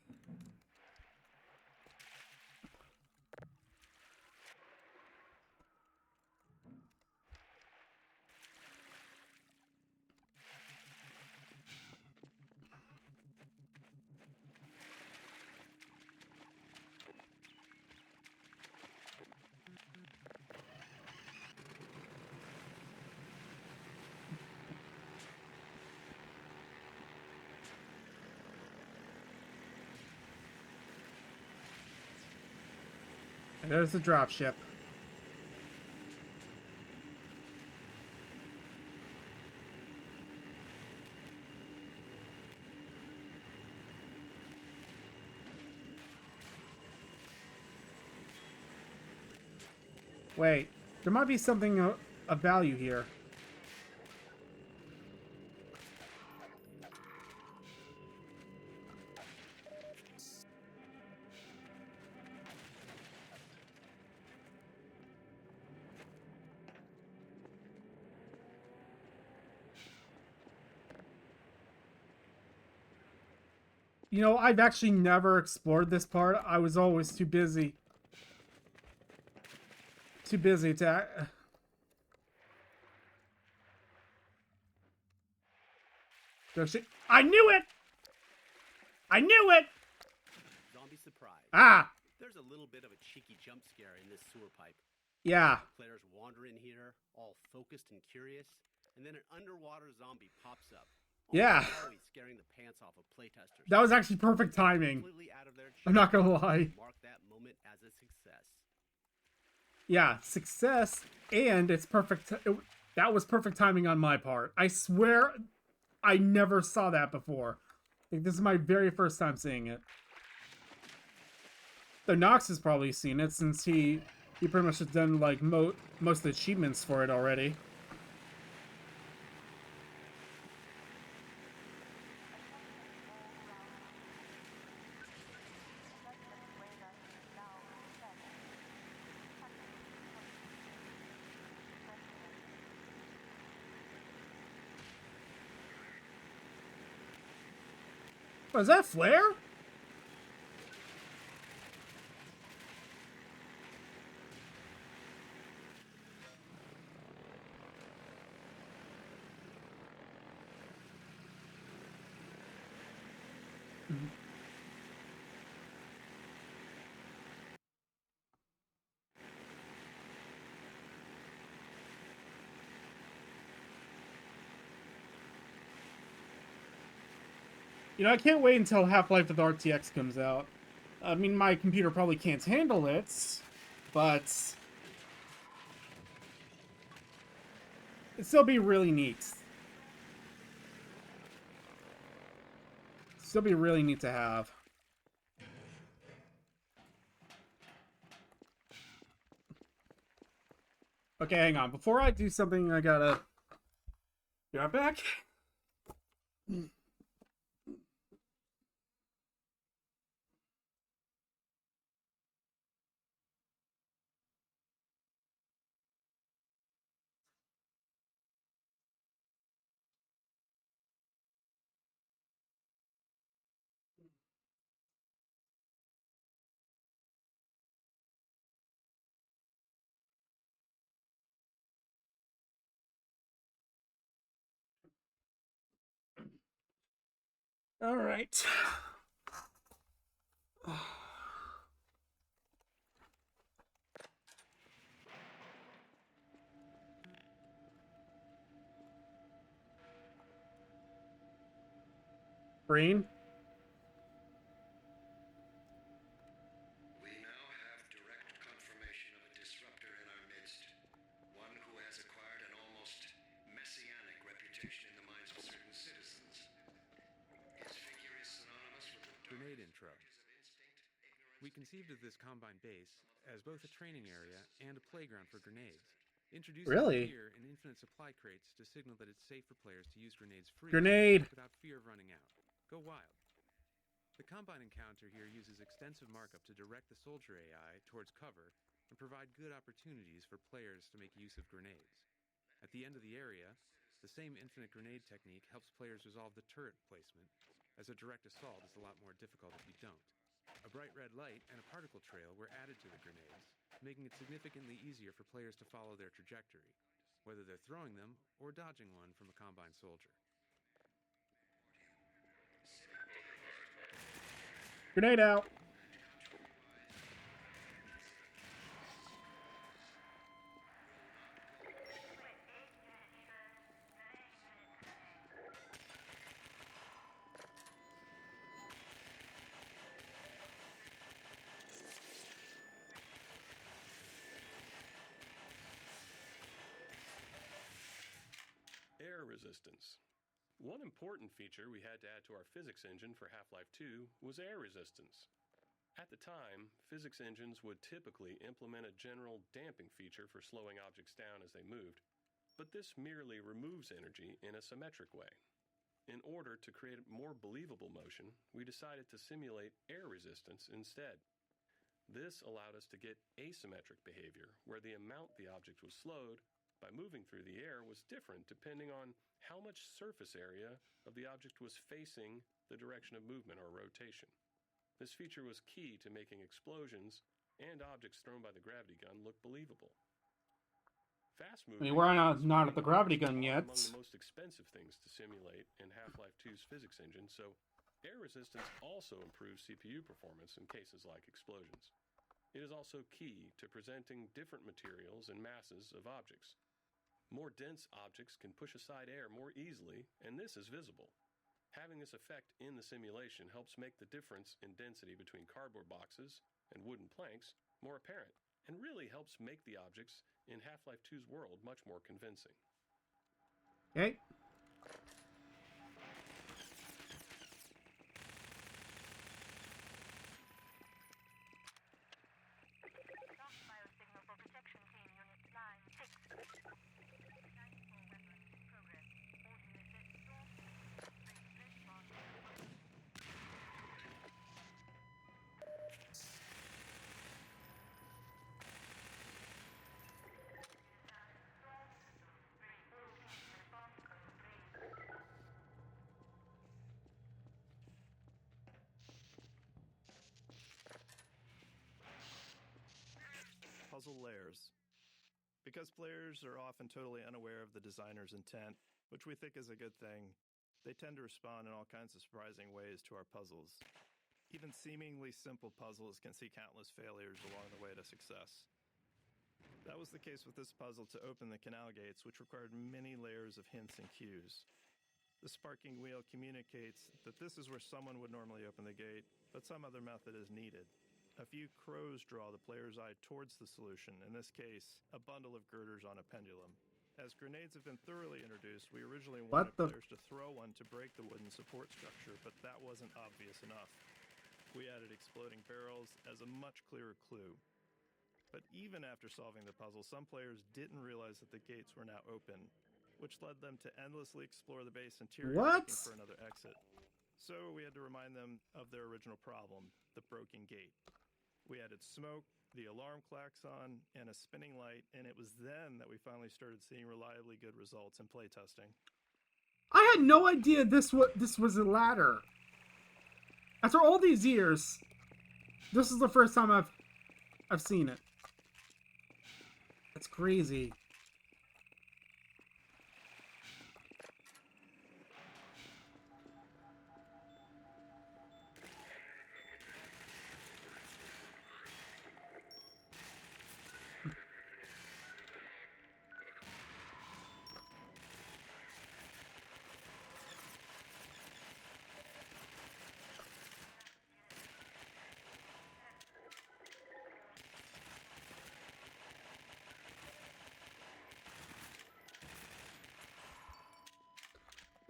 And there's the dropship. Wait, there might be something of value here. You know, I've actually never explored this part. I was always too busy. Too busy to... I knew it! I knew it! Zombie surprise. Ah! There's a little bit of a cheeky jump scare in this sewer pipe. Yeah. Players wander in here, all focused and curious, and then an underwater zombie pops up. Yeah. Always scaring the pants off of playtesters. That was actually perfect timing. Completely out of their I'm not gonna lie. Mark that moment as a success. Yeah, success, and it's perfect. That was perfect timing on my part. I swear, I never saw that before. I think this is my very first time seeing it. Though Nox has probably seen it since he pretty much has done like most of the achievements for it already. Was that Flare? You know, I can't wait until Half-Life with RTX comes out. I mean, my computer probably can't handle it, but it'd still be really neat. Still be really neat to have. Okay, hang on. Before I do something, I gotta be right back. All right. Green. We now have direct confirmation of a disruptor in our midst. One who has acquired an almost messianic reputation in the minds of certain citizens. His figure is synonymous with the Grenade intro. We conceived of this Combine base as both a training area and a playground for grenades. Introducing Really? here and infinite supply crates to signal that it's safe for players to use grenades freely Grenade. without fear of running out. Go wild. The Combine encounter here uses extensive markup to direct the soldier AI towards cover and provide good opportunities for players to make use of grenades. At the end of the area, the same infinite grenade technique helps players resolve the turret placement, as a direct assault is a lot more difficult if you don't. A bright red light and a particle trail were added to the grenades, making it significantly easier for players to follow their trajectory, whether they're throwing them or dodging one from a Combine soldier. Grenade out. Air resistance. One important feature we had to add to our physics engine for Half-Life 2 was air resistance. At the time, physics engines would typically implement a general damping feature for slowing objects down as they moved, but this merely removes energy in a symmetric way. In order to create more believable motion, we decided to simulate air resistance instead. This allowed us to get asymmetric behavior, where the amount the object was slowed by moving through the air was different depending on how much surface area of the object was facing the direction of movement or rotation. This feature was key to making explosions and objects thrown by the gravity gun look believable. I mean, we're not at the gravity gun yet. Among the most expensive things to simulate in Half-Life 2's physics engine, so air resistance also improves CPU performance in cases like explosions. It is also key to presenting different materials and masses of objects. More dense objects can push aside air more easily, and this is visible. Having this effect in the simulation helps make the difference in density between cardboard boxes and wooden planks more apparent, and really helps make the objects in Half-Life 2's world much more convincing. Okay. Puzzle layers. Because players are often totally unaware of the designer's intent, which we think is a good thing, they tend to respond in all kinds of surprising ways to our puzzles. Even seemingly simple puzzles can see countless failures along the way to success. That was the case with this puzzle to open the canal gates, which required many layers of hints and cues. The sparking wheel communicates that this is where someone would normally open the gate, but some other method is needed. A few crows draw the player's eye towards the solution, in this case, a bundle of girders on a pendulum. As grenades have been thoroughly introduced, we originally wanted players to throw one to break the wooden support structure, but that wasn't obvious enough. We added exploding barrels as a much clearer clue. But even after solving the puzzle, some players didn't realize that the gates were now open, which led them to endlessly explore the base interior looking for another exit. So we had to remind them of their original problem, the broken gate. We added smoke, the alarm klaxon, and a spinning light, and it was then that we finally started seeing reliably good results in playtesting. I had no idea this was a ladder. After all these years, this is the first time I've seen it. That's crazy.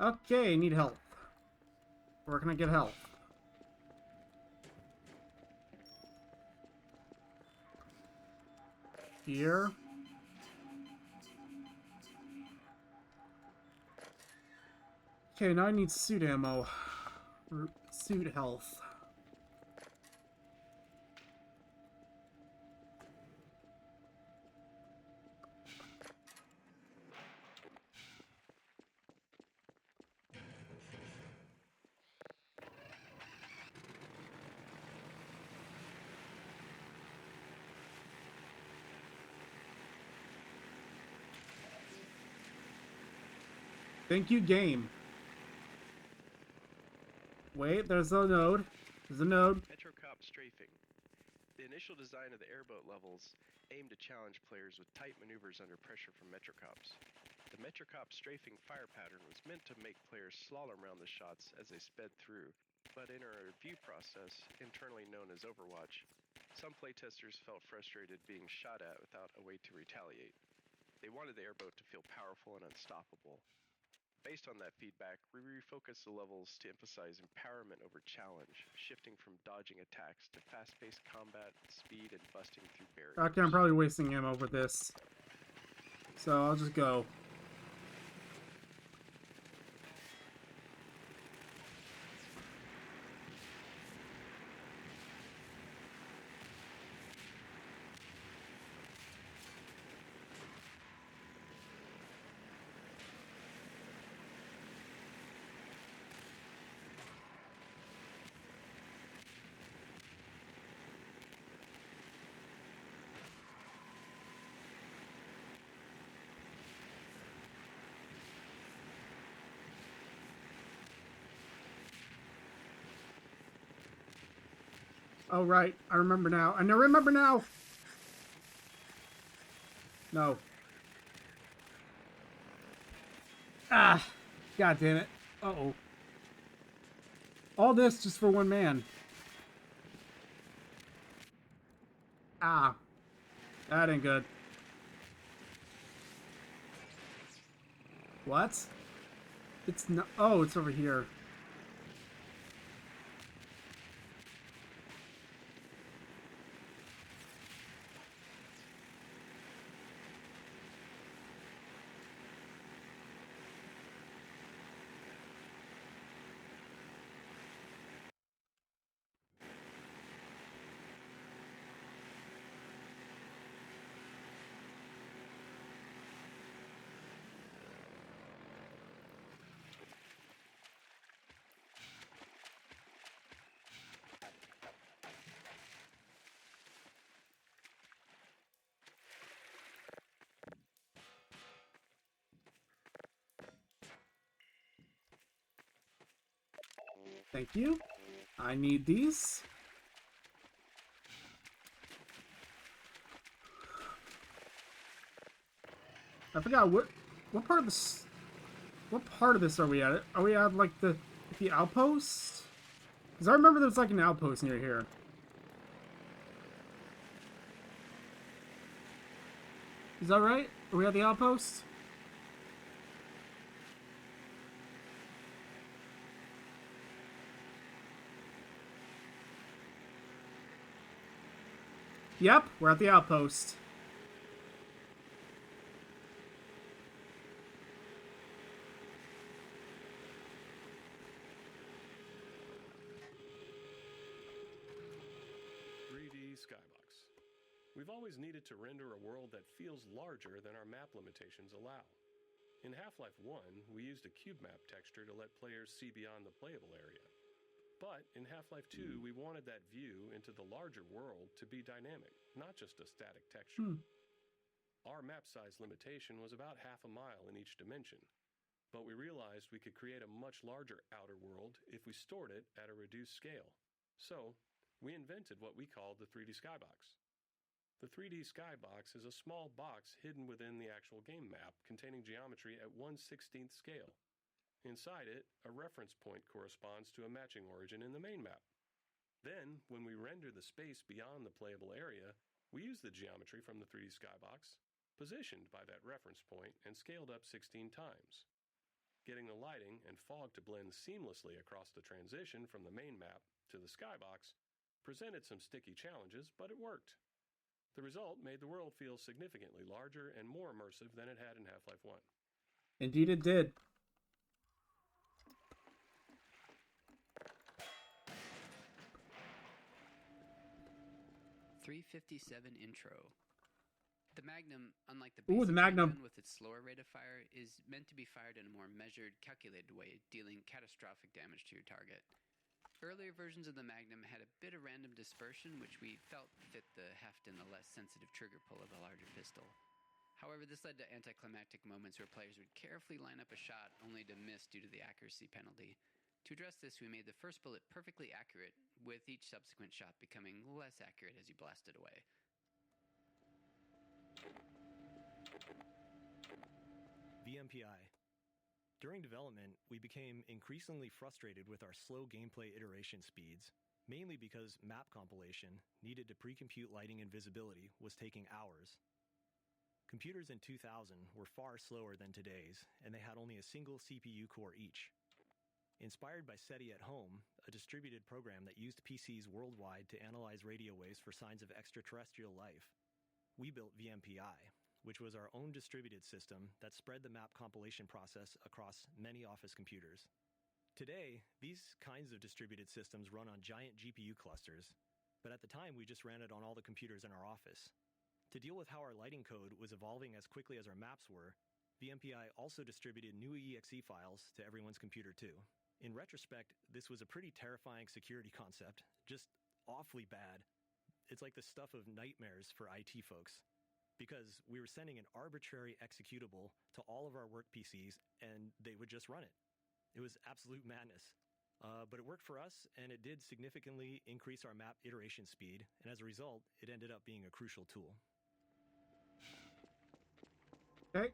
Okay, need help. Where can I get help? Here. Okay, now I need suit ammo. Or suit health. Thank you, game. Wait, there's a node. There's a node. Metrocop strafing. The initial design of the airboat levels aimed to challenge players with tight maneuvers under pressure from Metrocops. The Metrocop strafing fire pattern was meant to make players slalom around the shots as they sped through, but in a review process, internally known as Overwatch, some playtesters felt frustrated being shot at without a way to retaliate. They wanted the airboat to feel powerful and unstoppable. Based on that feedback, we refocused the levels to emphasize empowerment over challenge, shifting from dodging attacks to fast-paced combat, speed, and busting through barriers. Okay, I'm probably wasting ammo with this. So I'll just go. Oh, right. I remember now. I remember now! No. Ah! God damn it. Uh-oh. All this just for one man. Ah. That ain't good. What? It's not... Oh, it's over here. Thank you. I need these. I forgot what part of the What part of this are we at? Are we at, like, the outpost? Because I remember there's, like, an outpost near here. Is that right? Are we at the outpost? Yep, we're at the outpost. Skybox. We've always needed to render a world that feels larger than our map limitations allow. In Half-Life 1, we used a cube map texture to let players see beyond the playable area. But in Half-Life 2, we wanted that view into the larger world to be dynamic, not just a static texture. Our map size limitation was about half a mile in each dimension, but we realized we could create a much larger outer world if we stored it at a reduced scale. So, we invented what we called the 3D Skybox. The 3D Skybox is a small box hidden within the actual game map containing geometry at 1/16th scale. Inside it, a reference point corresponds to a matching origin in the main map. Then, when we render the space beyond the playable area, we use the geometry from the 3D Skybox, positioned by that reference point and scaled up 16 times. Getting the lighting and fog to blend seamlessly across the transition from the main map to the Skybox presented some sticky challenges, but it worked. The result made the world feel significantly larger and more immersive than it had in Half-Life 1. Indeed it did. .357 intro. The Magnum, unlike the basic handgun with its slower rate of fire, is meant to be fired in a more measured, calculated way, dealing catastrophic damage to your target. Earlier versions of the Magnum had a bit of random dispersion, which we felt fit the heft and the less sensitive trigger pull of the larger pistol. However, this led to anticlimactic moments where players would carefully line up a shot only to miss due to the accuracy penalty. To address this, we made the first bullet perfectly accurate, with each subsequent shot becoming less accurate as you blasted away. VMPI. During development, we became increasingly frustrated with our slow gameplay iteration speeds, mainly because map compilation, needed to pre-compute lighting and visibility, was taking hours. Computers in 2000 were far slower than today's, and they had only a single CPU core each. Inspired by SETI at Home, a distributed program that used PCs worldwide to analyze radio waves for signs of extraterrestrial life, we built VMPI, which was our own distributed system that spread the map compilation process across many office computers. Today, these kinds of distributed systems run on giant GPU clusters, but at the time we just ran it on all the computers in our office. To deal with how our lighting code was evolving as quickly as our maps were, VMPI also distributed new EXE files to everyone's computer too. In retrospect, this was a pretty terrifying security concept, just awfully bad. It's like the stuff of nightmares for IT folks, because we were sending an arbitrary executable to all of our work PCs and they would just run it. It was absolute madness. But it worked for us, and it did significantly increase our map iteration speed, and as a result, it ended up being a crucial tool. Okay.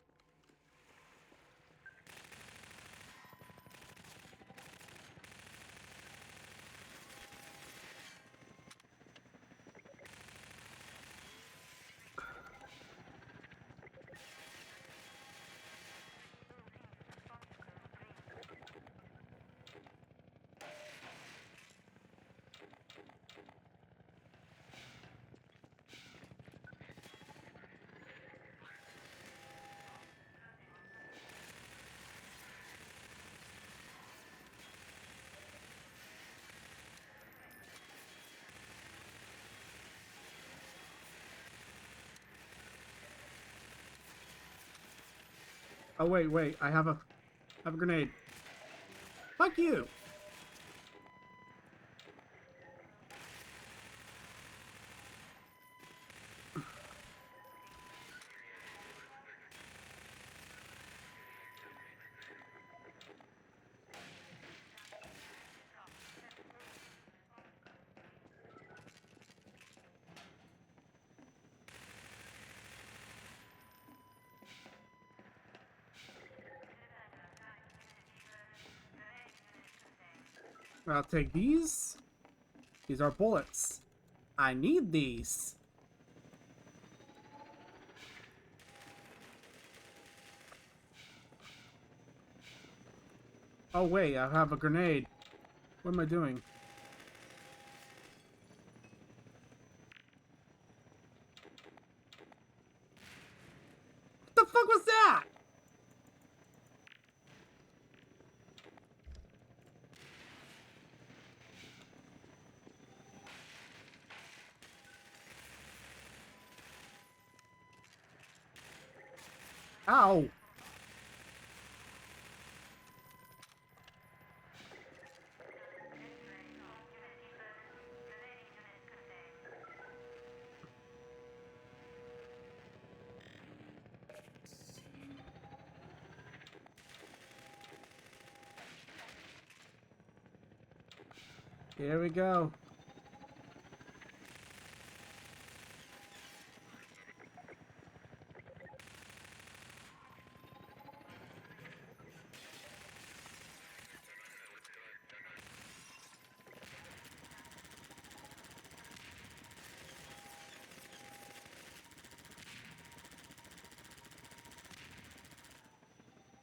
Oh wait, I have a grenade. Fuck you! I'll take these. These are bullets. I need these. Oh wait, I have a grenade. What am I doing? What the fuck was that? Ow! Here we go.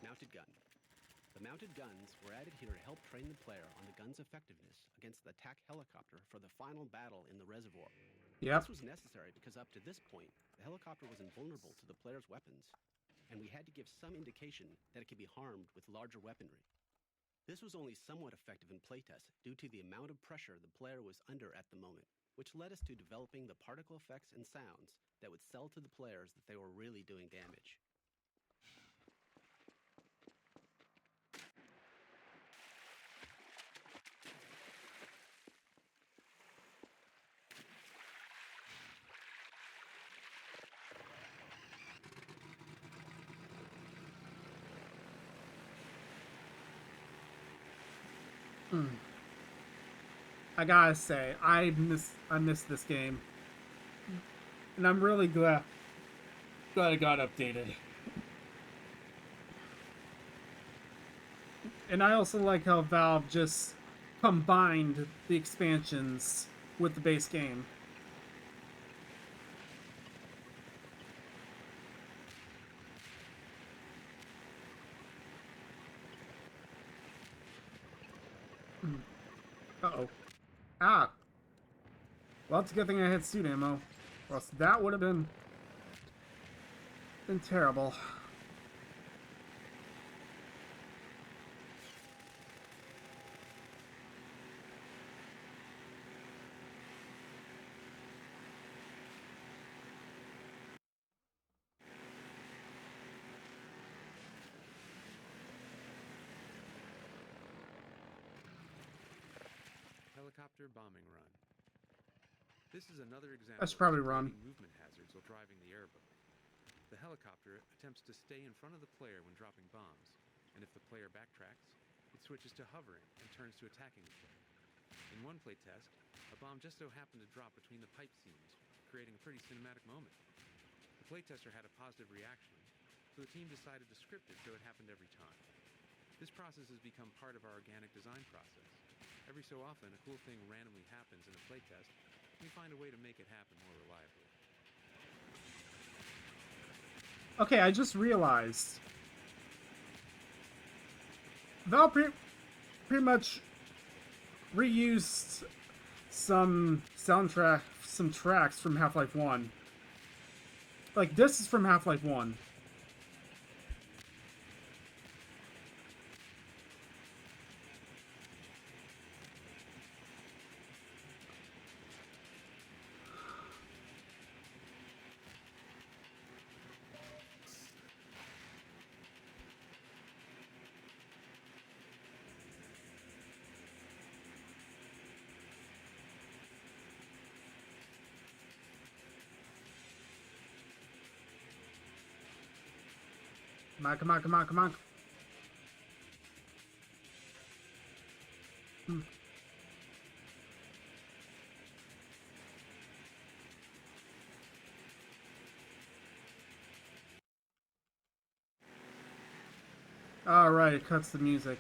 Mounted gun. The mounted guns were added here to help train the player on the gun's effectiveness against the attack helicopter for the final battle in the reservoir. Yep. This was necessary because up to this point, the helicopter was invulnerable to the player's weapons, and we had to give some indication that it could be harmed with larger weaponry. This was only somewhat effective in playtest due to the amount of pressure the player was under at the moment, which led us to developing the particle effects and sounds that would sell to the players that they were really doing damage. I gotta say, I miss this game, and I'm really glad it got updated. And I also like how Valve just combined the expansions with the base game. Uh-oh. Ah! Well, it's a good thing I had suit ammo. Or else that would have been terrible. Helicopter bombing run. This is another example I should probably of run. movement hazards while driving the airboat. The helicopter attempts to stay in front of the player when dropping bombs, and if the player backtracks, it switches to hovering and turns to attacking the player. In one playtest, a bomb just so happened to drop between the pipe seams, creating a pretty cinematic moment. The playtester had a positive reaction, so the team decided to script it so it happened every time. This process has become part of our organic design process. Every so often, a cool thing randomly happens in a playtest, and we find a way to make it happen more reliably. Okay, I just realized Valve pretty much reused some tracks from Half-Life 1. Like, this is from Half-Life 1. Come on, come on, come on, come on. Alright, it cuts the music.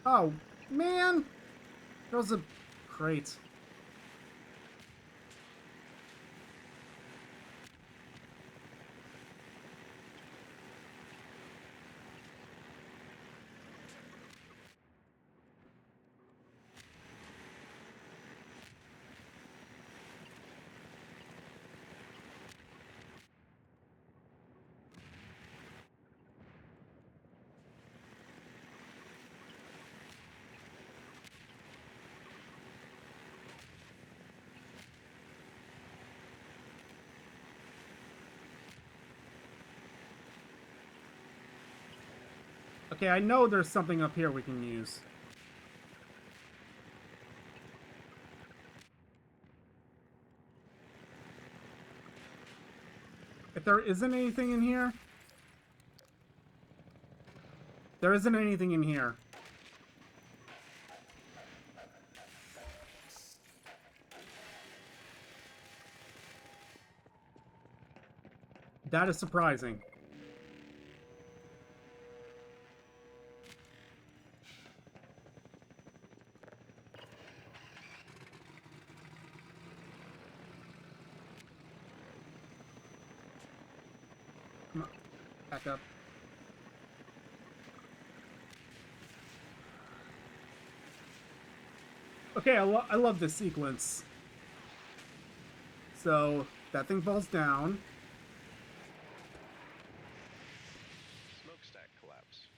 Oh, man! That was a crate. Okay, I know there's something up here we can use. If there isn't anything in here... There isn't anything in here. That is surprising. Come on, back up. Okay, I love this sequence. So, that thing falls down. Smokestack collapse.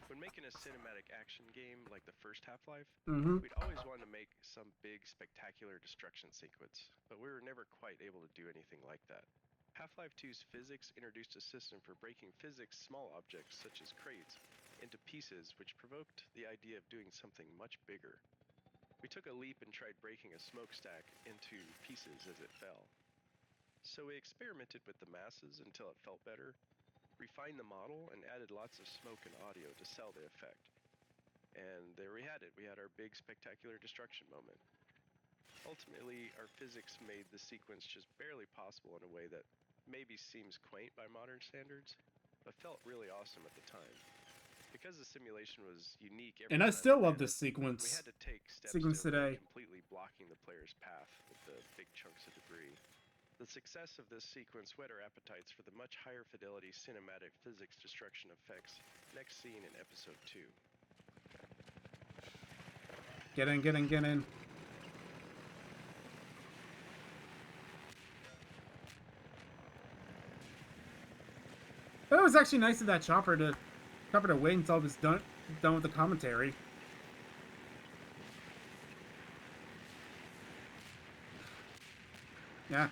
When making a cinematic action game like the first Half-Life, Mhm. we'd always wanted to make some big, spectacular destruction sequence, but we were never quite able to do anything like that. Half-Life 2's physics introduced a system for breaking physics small objects, such as crates, into pieces, which provoked the idea of doing something much bigger. We took a leap and tried breaking a smokestack into pieces as it fell. So we experimented with the masses until it felt better, refined the model, and added lots of smoke and audio to sell the effect. And there we had it. We had our big, spectacular destruction moment. Ultimately, our physics made the sequence just barely possible in a way that maybe seems quaint by modern standards, but felt really awesome at the time. Because the simulation was unique every And I time still we love ran this it, sequence. we had to take steps Sequence to avoid today. completely blocking the player's path with the big chunks of debris. The success of this sequence whet our appetites for the much higher fidelity cinematic physics destruction effects next seen in episode 2. Get in, get in, get in. It was actually nice of that chopper to wait until it was done with the commentary. Yeah.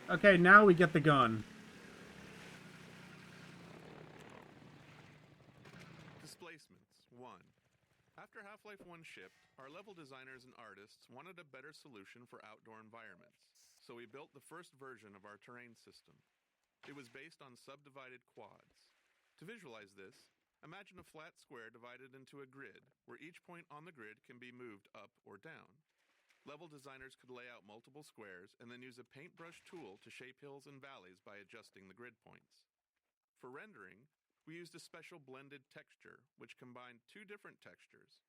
Okay, now we get the gun. Displacements 1. After Half-Life 1 shipped, our level designers and artists wanted a better solution for outdoor environments, so we built the first version of our terrain system. It was based on subdivided quads. To visualize this, imagine a flat square divided into a grid, where each point on the grid can be moved up or down. Level designers could lay out multiple squares and then use a paintbrush tool to shape hills and valleys by adjusting the grid points. For rendering, we used a special blended texture, which combined two different textures.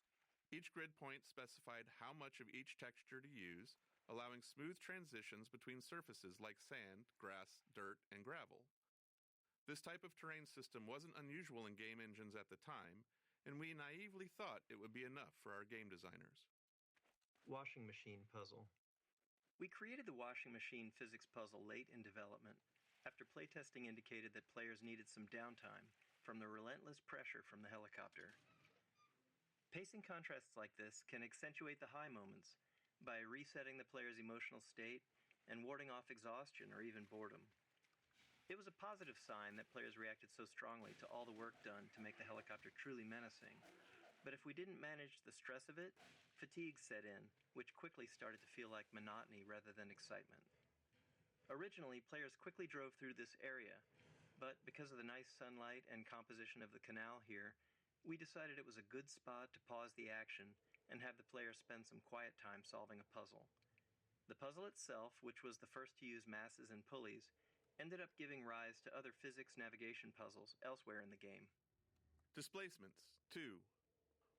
Each grid point specified how much of each texture to use, allowing smooth transitions between surfaces like sand, grass, dirt, and gravel. This type of terrain system wasn't unusual in game engines at the time, and we naively thought it would be enough for our game designers. Washing machine puzzle. We created the washing machine physics puzzle late in development, after playtesting indicated that players needed some downtime from the relentless pressure from the helicopter. Pacing contrasts like this can accentuate the high moments by resetting the player's emotional state and warding off exhaustion or even boredom. It was a positive sign that players reacted so strongly to all the work done to make the helicopter truly menacing. But if we didn't manage the stress of it, fatigue set in, which quickly started to feel like monotony rather than excitement. Originally, players quickly drove through this area, but because of the nice sunlight and composition of the canal here, We decided it was a good spot to pause the action and have the player spend some quiet time solving a puzzle. The puzzle itself, which was the first to use masses and pulleys, ended up giving rise to other physics navigation puzzles elsewhere in the game. Displacements, 2.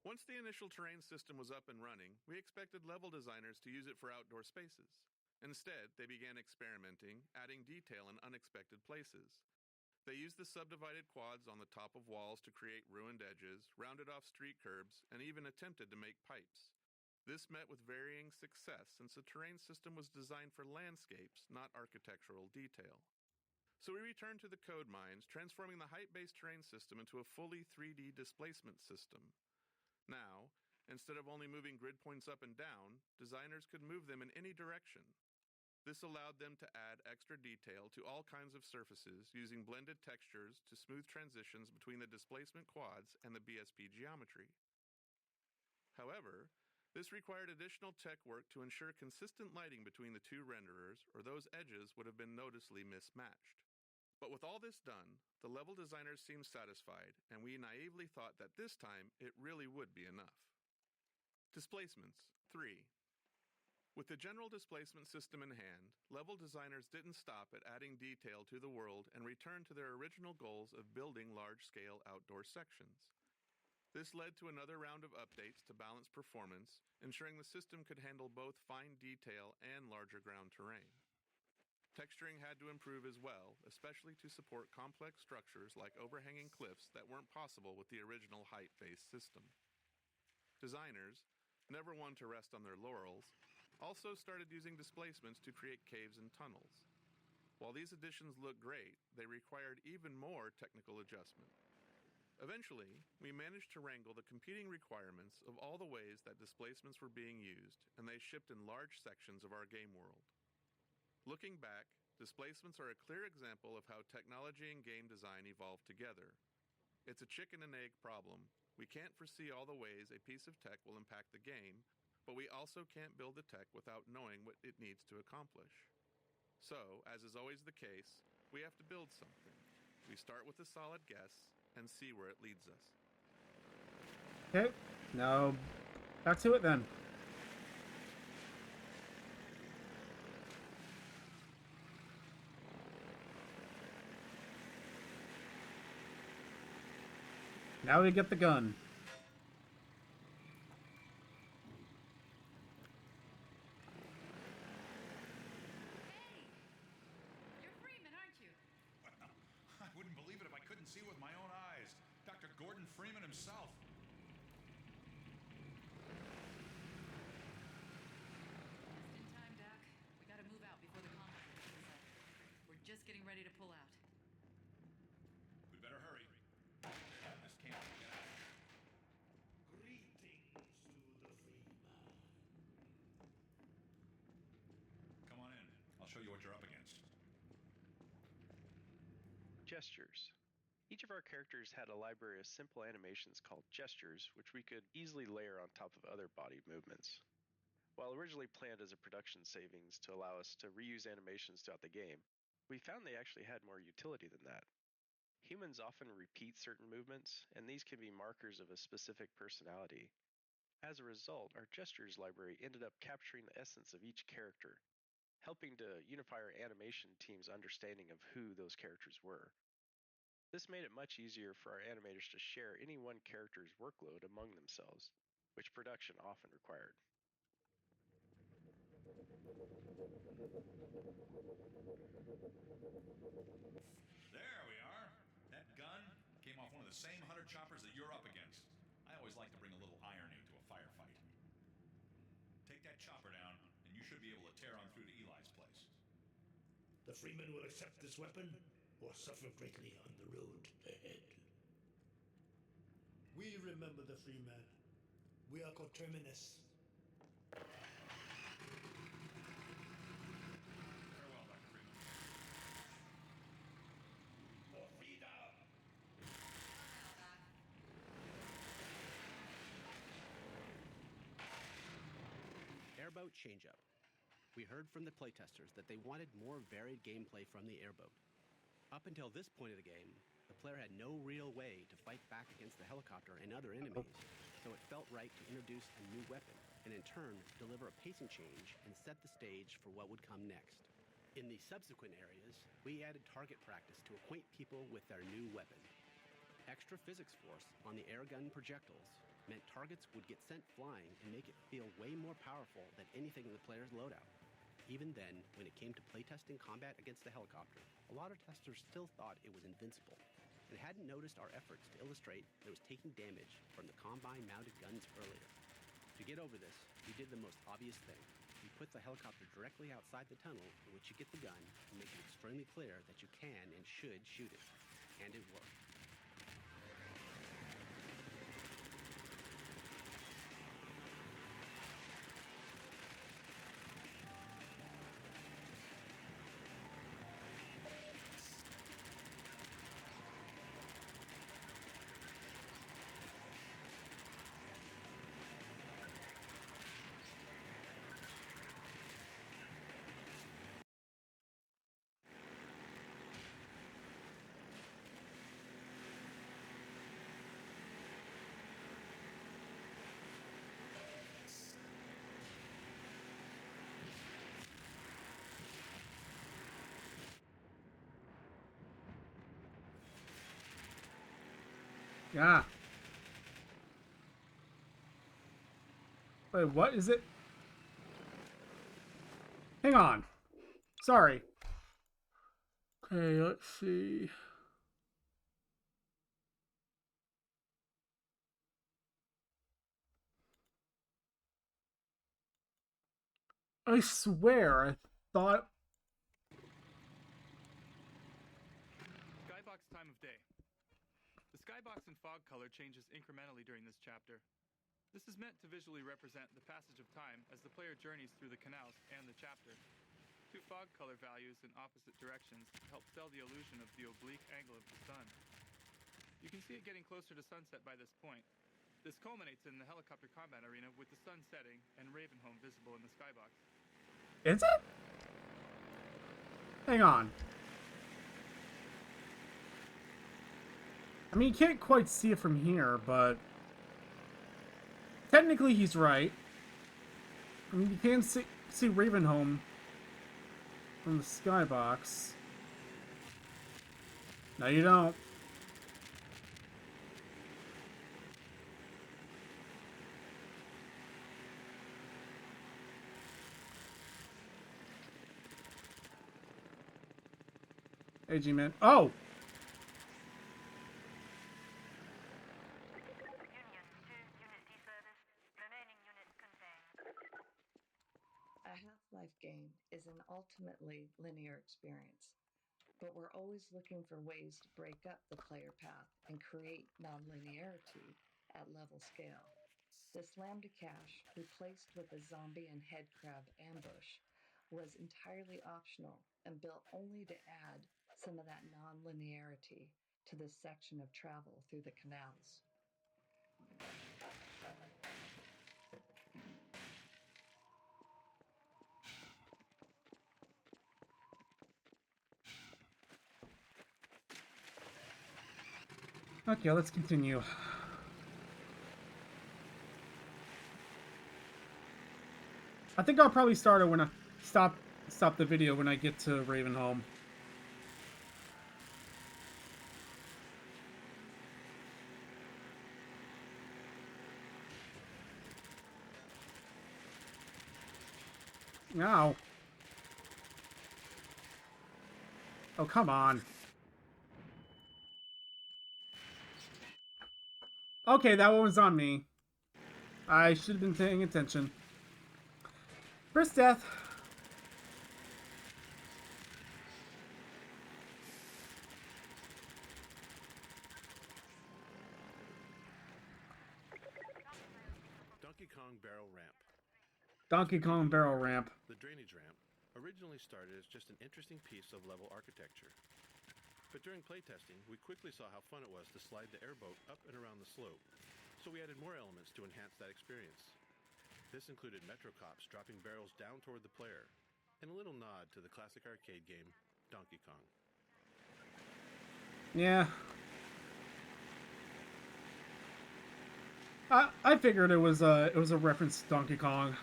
Once the initial terrain system was up and running, we expected level designers to use it for outdoor spaces. Instead, they began experimenting, adding detail in unexpected places. They used the subdivided quads on the top of walls to create ruined edges, rounded off street curbs, and even attempted to make pipes. This met with varying success since the terrain system was designed for landscapes, not architectural detail. So we returned to the code mines, transforming the height-based terrain system into a fully 3D displacement system. Now, instead of only moving grid points up and down, designers could move them in any direction. This allowed them to add extra detail to all kinds of surfaces using blended textures to smooth transitions between the displacement quads and the BSP geometry. However, this required additional tech work to ensure consistent lighting between the two renderers, or those edges would have been noticeably mismatched. But with all this done, the level designers seemed satisfied, and we naively thought that this time it really would be enough. Displacements, 3. With the general displacement system in hand, level designers didn't stop at adding detail to the world and returned to their original goals of building large-scale outdoor sections. This led to another round of updates to balance performance, ensuring the system could handle both fine detail and larger ground terrain. Texturing had to improve as well, especially to support complex structures like overhanging cliffs that weren't possible with the original height-based system. Designers, never one to rest on their laurels, also started using displacements to create caves and tunnels. While these additions looked great, they required even more technical adjustment. Eventually, we managed to wrangle the competing requirements of all the ways that displacements were being used, and they shipped in large sections of our game world. Looking back, displacements are a clear example of how technology and game design evolve together. It's a chicken and egg problem. We can't foresee all the ways a piece of tech will impact the game, but we also can't build the tech without knowing what it needs to accomplish. So, as is always the case, we have to build something. We start with a solid guess and see where it leads us. Okay, now back to it then. Now we get the gun. You're Freeman, aren't you? Well, I wouldn't believe it if I couldn't see with my own eyes. Dr. Gordon Freeman himself. Just in time, Doc. We gotta move out before the combat opens up. We're just getting ready to pull out. We better hurry. This can't get out. Greetings to the Freeman. Come on in. I'll show you what you're up against. Gestures. Each of our characters had a library of simple animations called gestures, which we could easily layer on top of other body movements. While originally planned as a production savings to allow us to reuse animations throughout the game, we found they actually had more utility than that. Humans often repeat certain movements, and these can be markers of a specific personality. As a result, our gestures library ended up capturing the essence of each character, helping to unify our animation team's understanding of who those characters were. This made it much easier for our animators to share any one character's workload among themselves, which production often required. There we are. That gun came off one of the same 100 choppers that you're up against. I always like to bring a little irony to a firefight. Take that chopper down, and you should be able to tear on through to Eli's place. The Freeman will accept this weapon or suffer greatly on the road ahead. We remember the Freeman. We are coterminous. Farewell, Dr. Freeman. For freedom! Airboat Changeup. We heard from the playtesters that they wanted more varied gameplay from the airboat. Up until this point of the game, The player had no real way to fight back against the helicopter and other enemies, so it felt right to introduce a new weapon, and in turn, deliver a pacing change and set the stage for what would come next. In the subsequent areas, we added target practice to acquaint people with their new weapon. Extra physics force on the airgun projectiles meant targets would get sent flying and make it feel way more powerful than anything in the player's loadout. Even then, when it came to playtesting combat against the helicopter, a lot of testers still thought it was invincible and hadn't noticed our efforts to illustrate that it was taking damage from the Combine-mounted guns earlier. To get over this, we did the most obvious thing. We put the helicopter directly outside the tunnel in which you get the gun and make it extremely clear that you can and should shoot it. And it worked. Yeah. Wait, what is it? Hang on. Sorry. Okay, let's see. I swear, I thought... Skybox time of day. The skybox and fog color changes incrementally during this chapter. This is meant to visually represent the passage of time as the player journeys through the canals and the chapter. Two fog color values in opposite directions help sell the illusion of the oblique angle of the sun. You can see it getting closer to sunset by this point. This culminates in the helicopter combat arena with the sun setting and Ravenholm visible in the skybox. Is it? Hang on. I mean, you can't quite see it from here, but... technically, he's right. I mean, you can see Ravenholm from the skybox. No, you don't. Hey, G-Man. Oh! A Half-Life game is an ultimately linear experience, but we're always looking for ways to break up the player path and create nonlinearity at level scale. This lambda cache, replaced with a zombie and headcrab ambush, was entirely optional and built only to add some of that nonlinearity to this section of travel through the canals. Okay, let's continue. I think I'll probably start it when I stop the video when I get to Ravenholm. Ow. Oh, come on. Okay, that one was on me. I should have been paying attention. First death. Donkey Kong Barrel Ramp. Donkey Kong Barrel Ramp. The drainage ramp originally started as just an interesting piece of level architecture. But during playtesting, we quickly saw how fun it was to slide the airboat up and around the slope, so we added more elements to enhance that experience. This included Metro Cops dropping barrels down toward the player, and a little nod to the classic arcade game, Donkey Kong. Yeah, I figured it was a reference to Donkey Kong.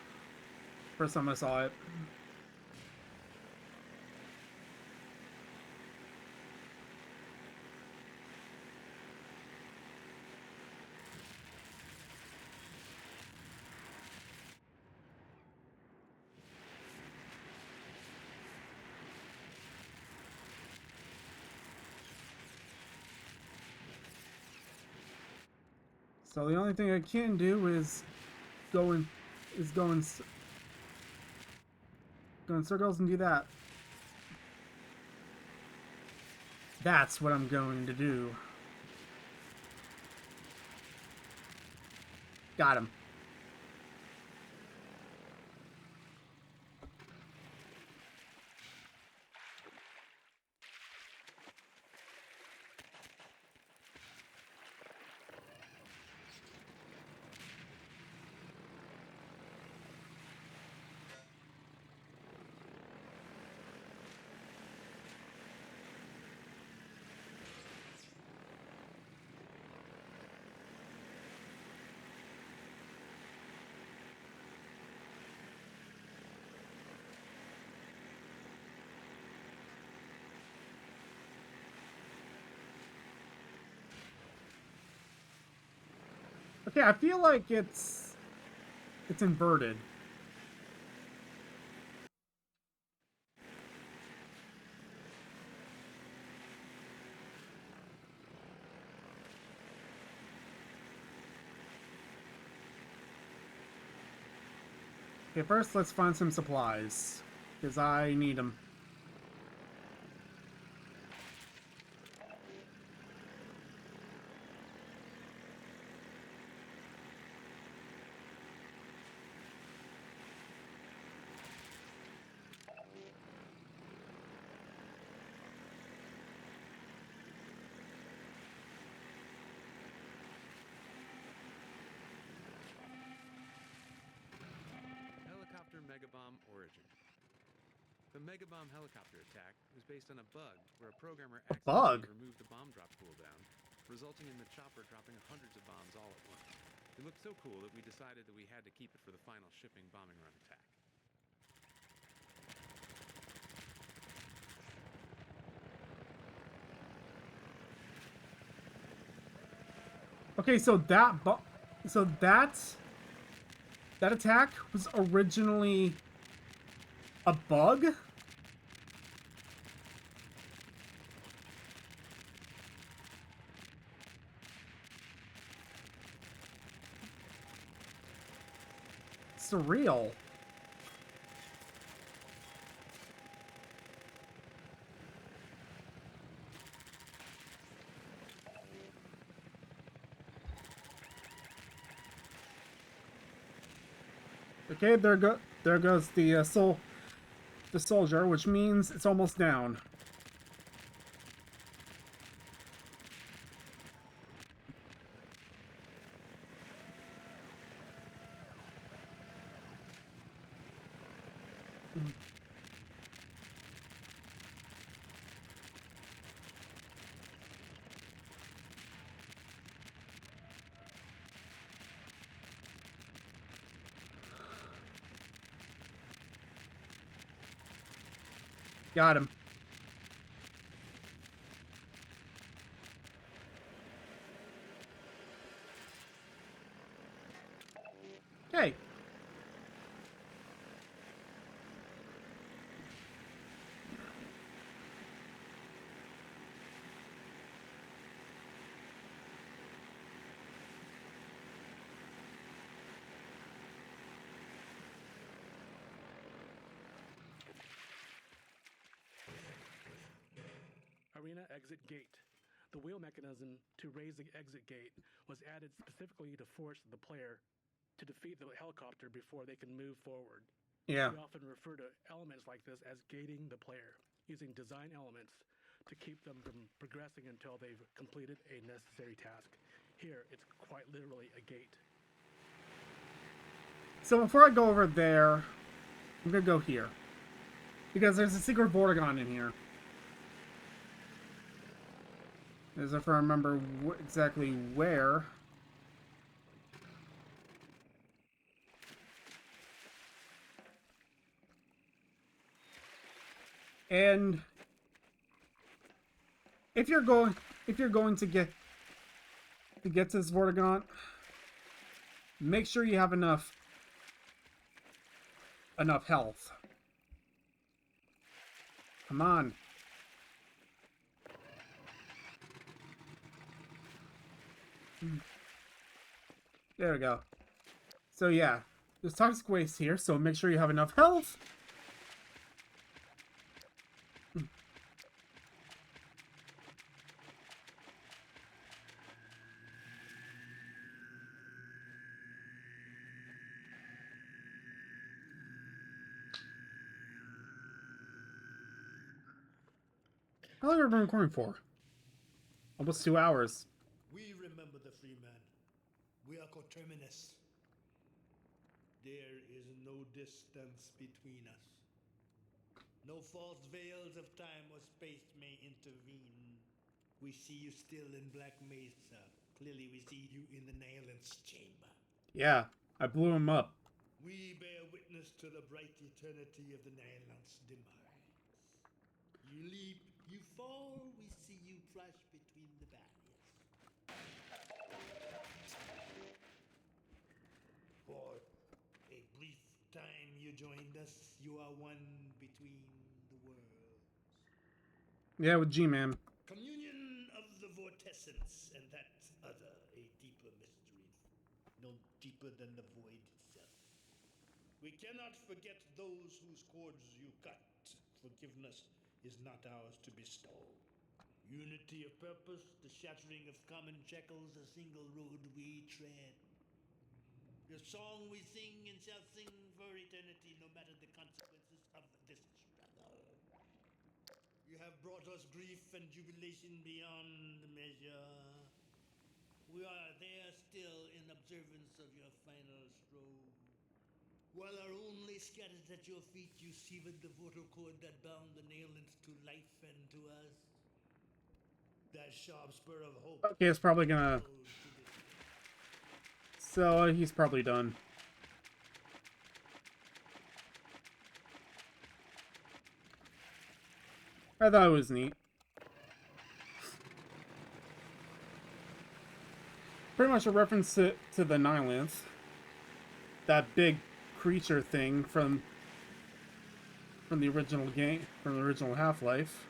First time I saw it. So the only thing I can do is go in circles and do that. That's what I'm going to do. Got him. Okay, I feel like it's inverted. Okay, first let's find some supplies, because I need them. Helicopter Megabomb Origin. The Megabomb helicopter attack was based on a bug where a programmer accidentally removed the bomb drop cooldown, resulting in the chopper dropping hundreds of bombs all at once. It looked so cool that we decided that we had to keep it for the final shipping bombing run attack. Okay, so that attack was originally a bug? Surreal. Okay, there goes the soldier, which means it's almost down. Got him. Okay. Arena exit gate. The wheel mechanism to raise the exit gate was added specifically to force the player to defeat the helicopter before they can move forward. Yeah. We often refer to elements like this as gating the player, using design elements to keep them from progressing until they've completed a necessary task. Here, it's quite literally a gate. So before I go over there, I'm gonna go here. Because there's a secret Vortigon in here. As if I remember exactly where. And if you're going to get to this Vortigaunt, make sure you have enough health. Come on. There we go. So yeah, there's toxic waste here, so make sure you have enough health. How long have I been recording for? Almost 2 hours. We remember the free man. We are coterminous. There is no distance between us. No false veils of time or space may intervene. We see you still in Black Mesa. Clearly we see you in the Nihilant's chamber. Yeah, I blew him up. We bear witness to the bright eternity of the Nihilant's demise. You leap, you fall, we see you flash between the barriers. For a brief time you joined us, you are one between the worlds. Yeah, with G-Man. Communion of the vortessence and that other, a deeper mystery, no deeper than the void itself. We cannot forget those whose cords you cut. Forgiveness is not ours to bestow. Unity of purpose, the shattering of common shackles, a single road we tread. The song we sing and shall sing for eternity, no matter the consequences of this struggle. You have brought us grief and jubilation beyond measure. We are there still in observance of your final stroke. While our own lay scattered at your feet, you severed the vortal cord that bound the Nihilants to life and to us. That sharp spur of hope. Okay, it's probably gonna... So, he's probably done. I thought it was neat. Pretty much a reference to the Nihilants. That big creature thing from the original game, from the original Half-Life.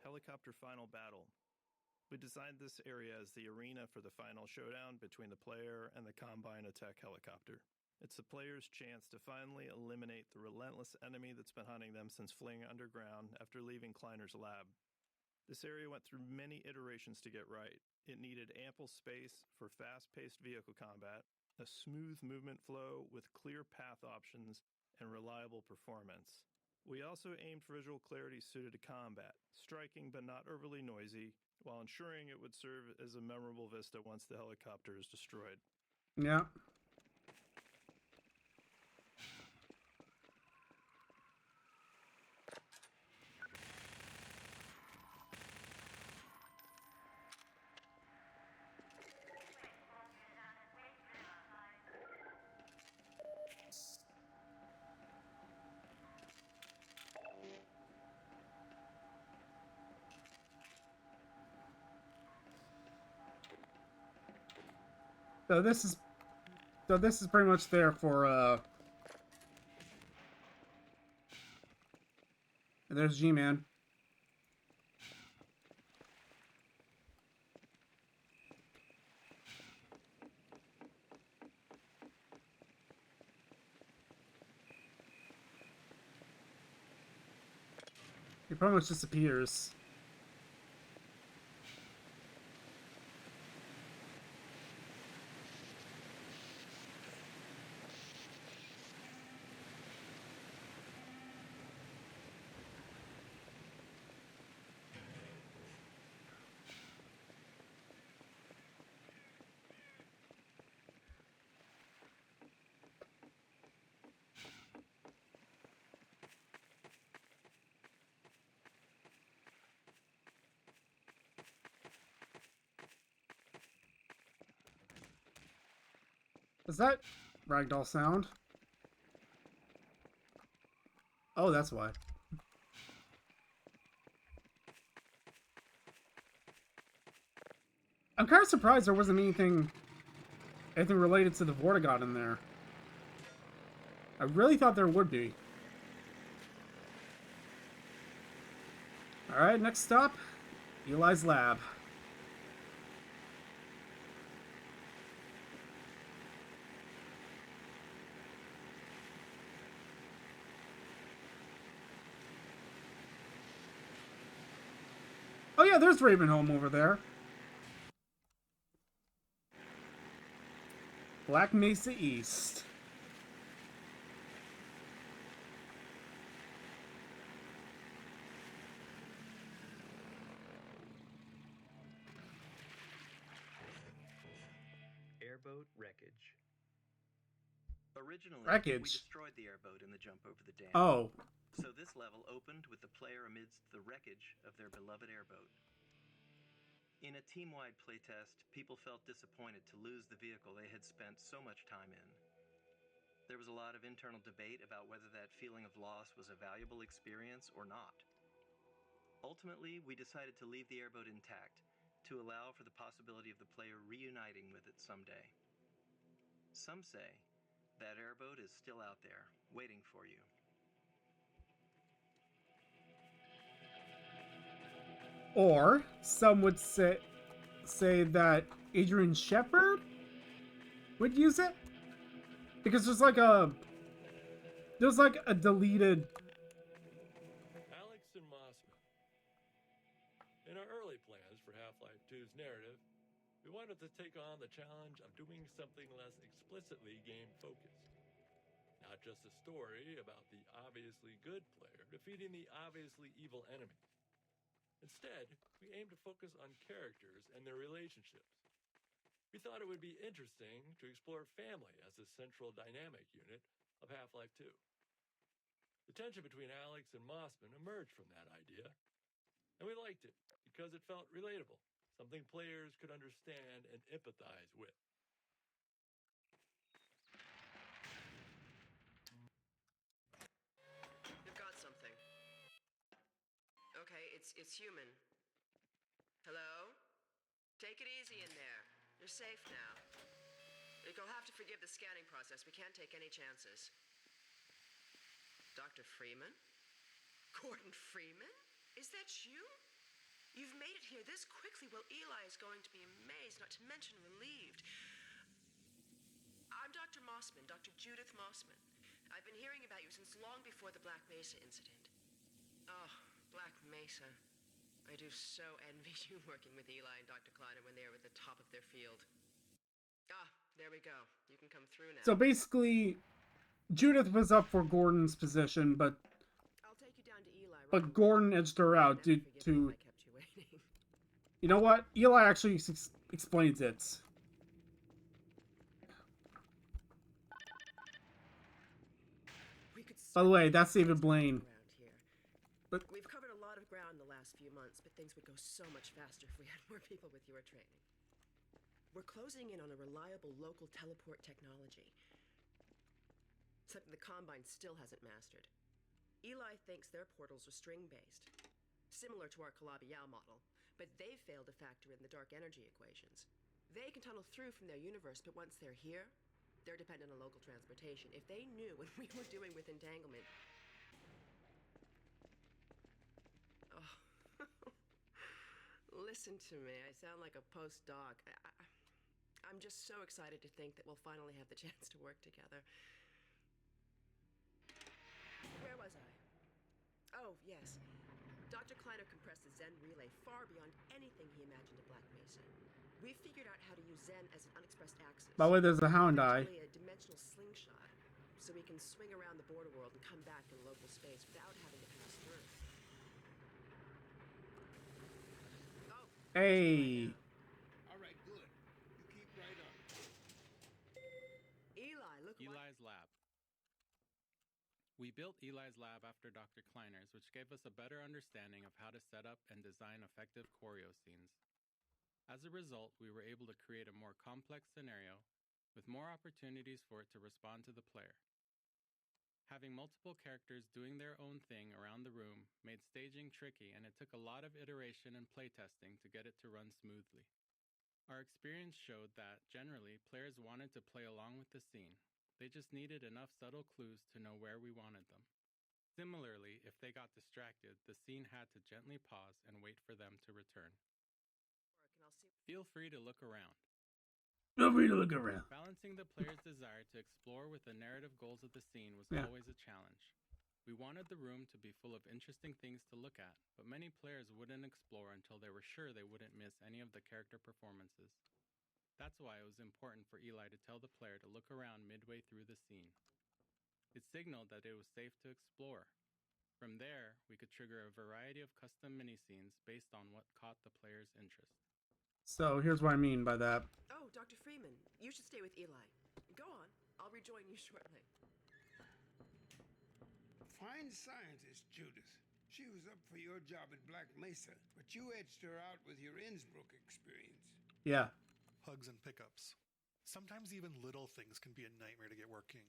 Helicopter Final Battle. We designed this area as the arena for the final showdown between the player and the Combine attack helicopter. It's the player's chance to finally eliminate the relentless enemy that's been hunting them since fleeing underground after leaving Kleiner's lab. This area went through many iterations to get right. It needed ample space for fast-paced vehicle combat, a smooth movement flow with clear path options, and reliable performance. We also aimed for visual clarity suited to combat, striking but not overly noisy, while ensuring it would serve as a memorable vista once the helicopter is destroyed. Yeah. So this is pretty much there for and there's G-Man. He pretty much disappears. Is that ragdoll sound? Oh, that's why. I'm kind of surprised there wasn't anything related to the Vortigaunt in there. I really thought there would be. Alright, next stop, Eli's lab. Oh yeah, there's Ravenholm over there. Black Mesa East. Airboat wreckage. Originally, we Wreckage. destroyed the airboat in the jump over the dam. Oh. So this level opened with the player amidst the wreckage of their beloved airboat. In a team-wide playtest, people felt disappointed to lose the vehicle they had spent so much time in. There was a lot of internal debate about whether that feeling of loss was a valuable experience or not. Ultimately, we decided to leave the airboat intact to allow for the possibility of the player reuniting with it someday. Some say that airboat is still out there, waiting for you. Or some would say that Adrian Shepard would use it, because there's like a deleted. Alex and Mossman. In our early plans for Half-Life 2's narrative, we wanted to take on the challenge of doing something less explicitly game-focused. Not just a story about the obviously good player defeating the obviously evil enemy. Instead, we aimed to focus on characters and their relationships. We thought it would be interesting to explore family as a central dynamic unit of Half-Life 2. The tension between Alex and Mossman emerged from that idea, and we liked it because it felt relatable, something players could understand and empathize with. We've got something. Okay, it's human. Hello? Take it easy in there. You're safe now. You'll have to forgive the scanning process. We can't take any chances. Dr. Freeman? Gordon Freeman? Is that you? You've made it here this quickly. Well, Eli is going to be amazed, not to mention relieved. I'm Dr. Mossman, Dr. Judith Mossman. I've been hearing about you since long before the Black Mesa incident. Oh, Black Mesa. I do so envy you working with Eli and Dr. Kleiner when they were at the top of their field. Ah, there we go. You can come through now. So basically, Judith was up for Gordon's position, but Gordon edged her out due to. You know what? Eli actually explains it. By the way, that's David Blaine. But we've covered a lot of ground in the last few months, but things would go so much faster if we had more people with your training. We're closing in on a reliable local teleport technology. Something the Combine still hasn't mastered. Eli thinks their portals are string-based, similar to our Calabi-Yau model, but they've failed to factor in the dark energy equations. They can tunnel through from their universe, but once they're here, they're dependent on local transportation. If they knew what we were doing with entanglement... Oh. Listen to me. I sound like a postdoc. I'm just so excited to think that we'll finally have the chance to work together. Where was I? Oh, yes. Dr. Kleiner compressed the Zen relay far beyond anything he imagined at Black Mesa. We figured out how to use Zen as an unexpressed axis. By the way, there's a hound eye. A dimensional slingshot, so we can swing around the border world and come back in local space without having to pass through. Oh. Hey. All right, good. You keep right up. Eli, look. Eli's lab. We built Eli's lab after Dr. Kleiner's, which gave us a better understanding of how to set up and design effective choreo scenes. As a result, we were able to create a more complex scenario with more opportunities for it to respond to the player. Having multiple characters doing their own thing around the room made staging tricky, and it took a lot of iteration and playtesting to get it to run smoothly. Our experience showed that, generally, players wanted to play along with the scene. They just needed enough subtle clues to know where we wanted them. Similarly, if they got distracted, the scene had to gently pause and wait for them to return. Feel free to look around. Feel free to look around. Balancing the player's desire to explore with the narrative goals of the scene was always a challenge. We wanted the room to be full of interesting things to look at, but many players wouldn't explore until they were sure they wouldn't miss any of the character performances. That's why it was important for Eli to tell the player to look around midway through the scene. It signaled that it was safe to explore. From there, we could trigger a variety of custom mini-scenes based on what caught the player's interest. So here's what I mean by that. Oh, Dr. Freeman, you should stay with Eli. Go on, I'll rejoin you shortly. Fine scientist, Judith. She was up for your job at Black Mesa, but you edged her out with your Innsbruck experience. Yeah. Hugs and pickups. Sometimes even little things can be a nightmare to get working.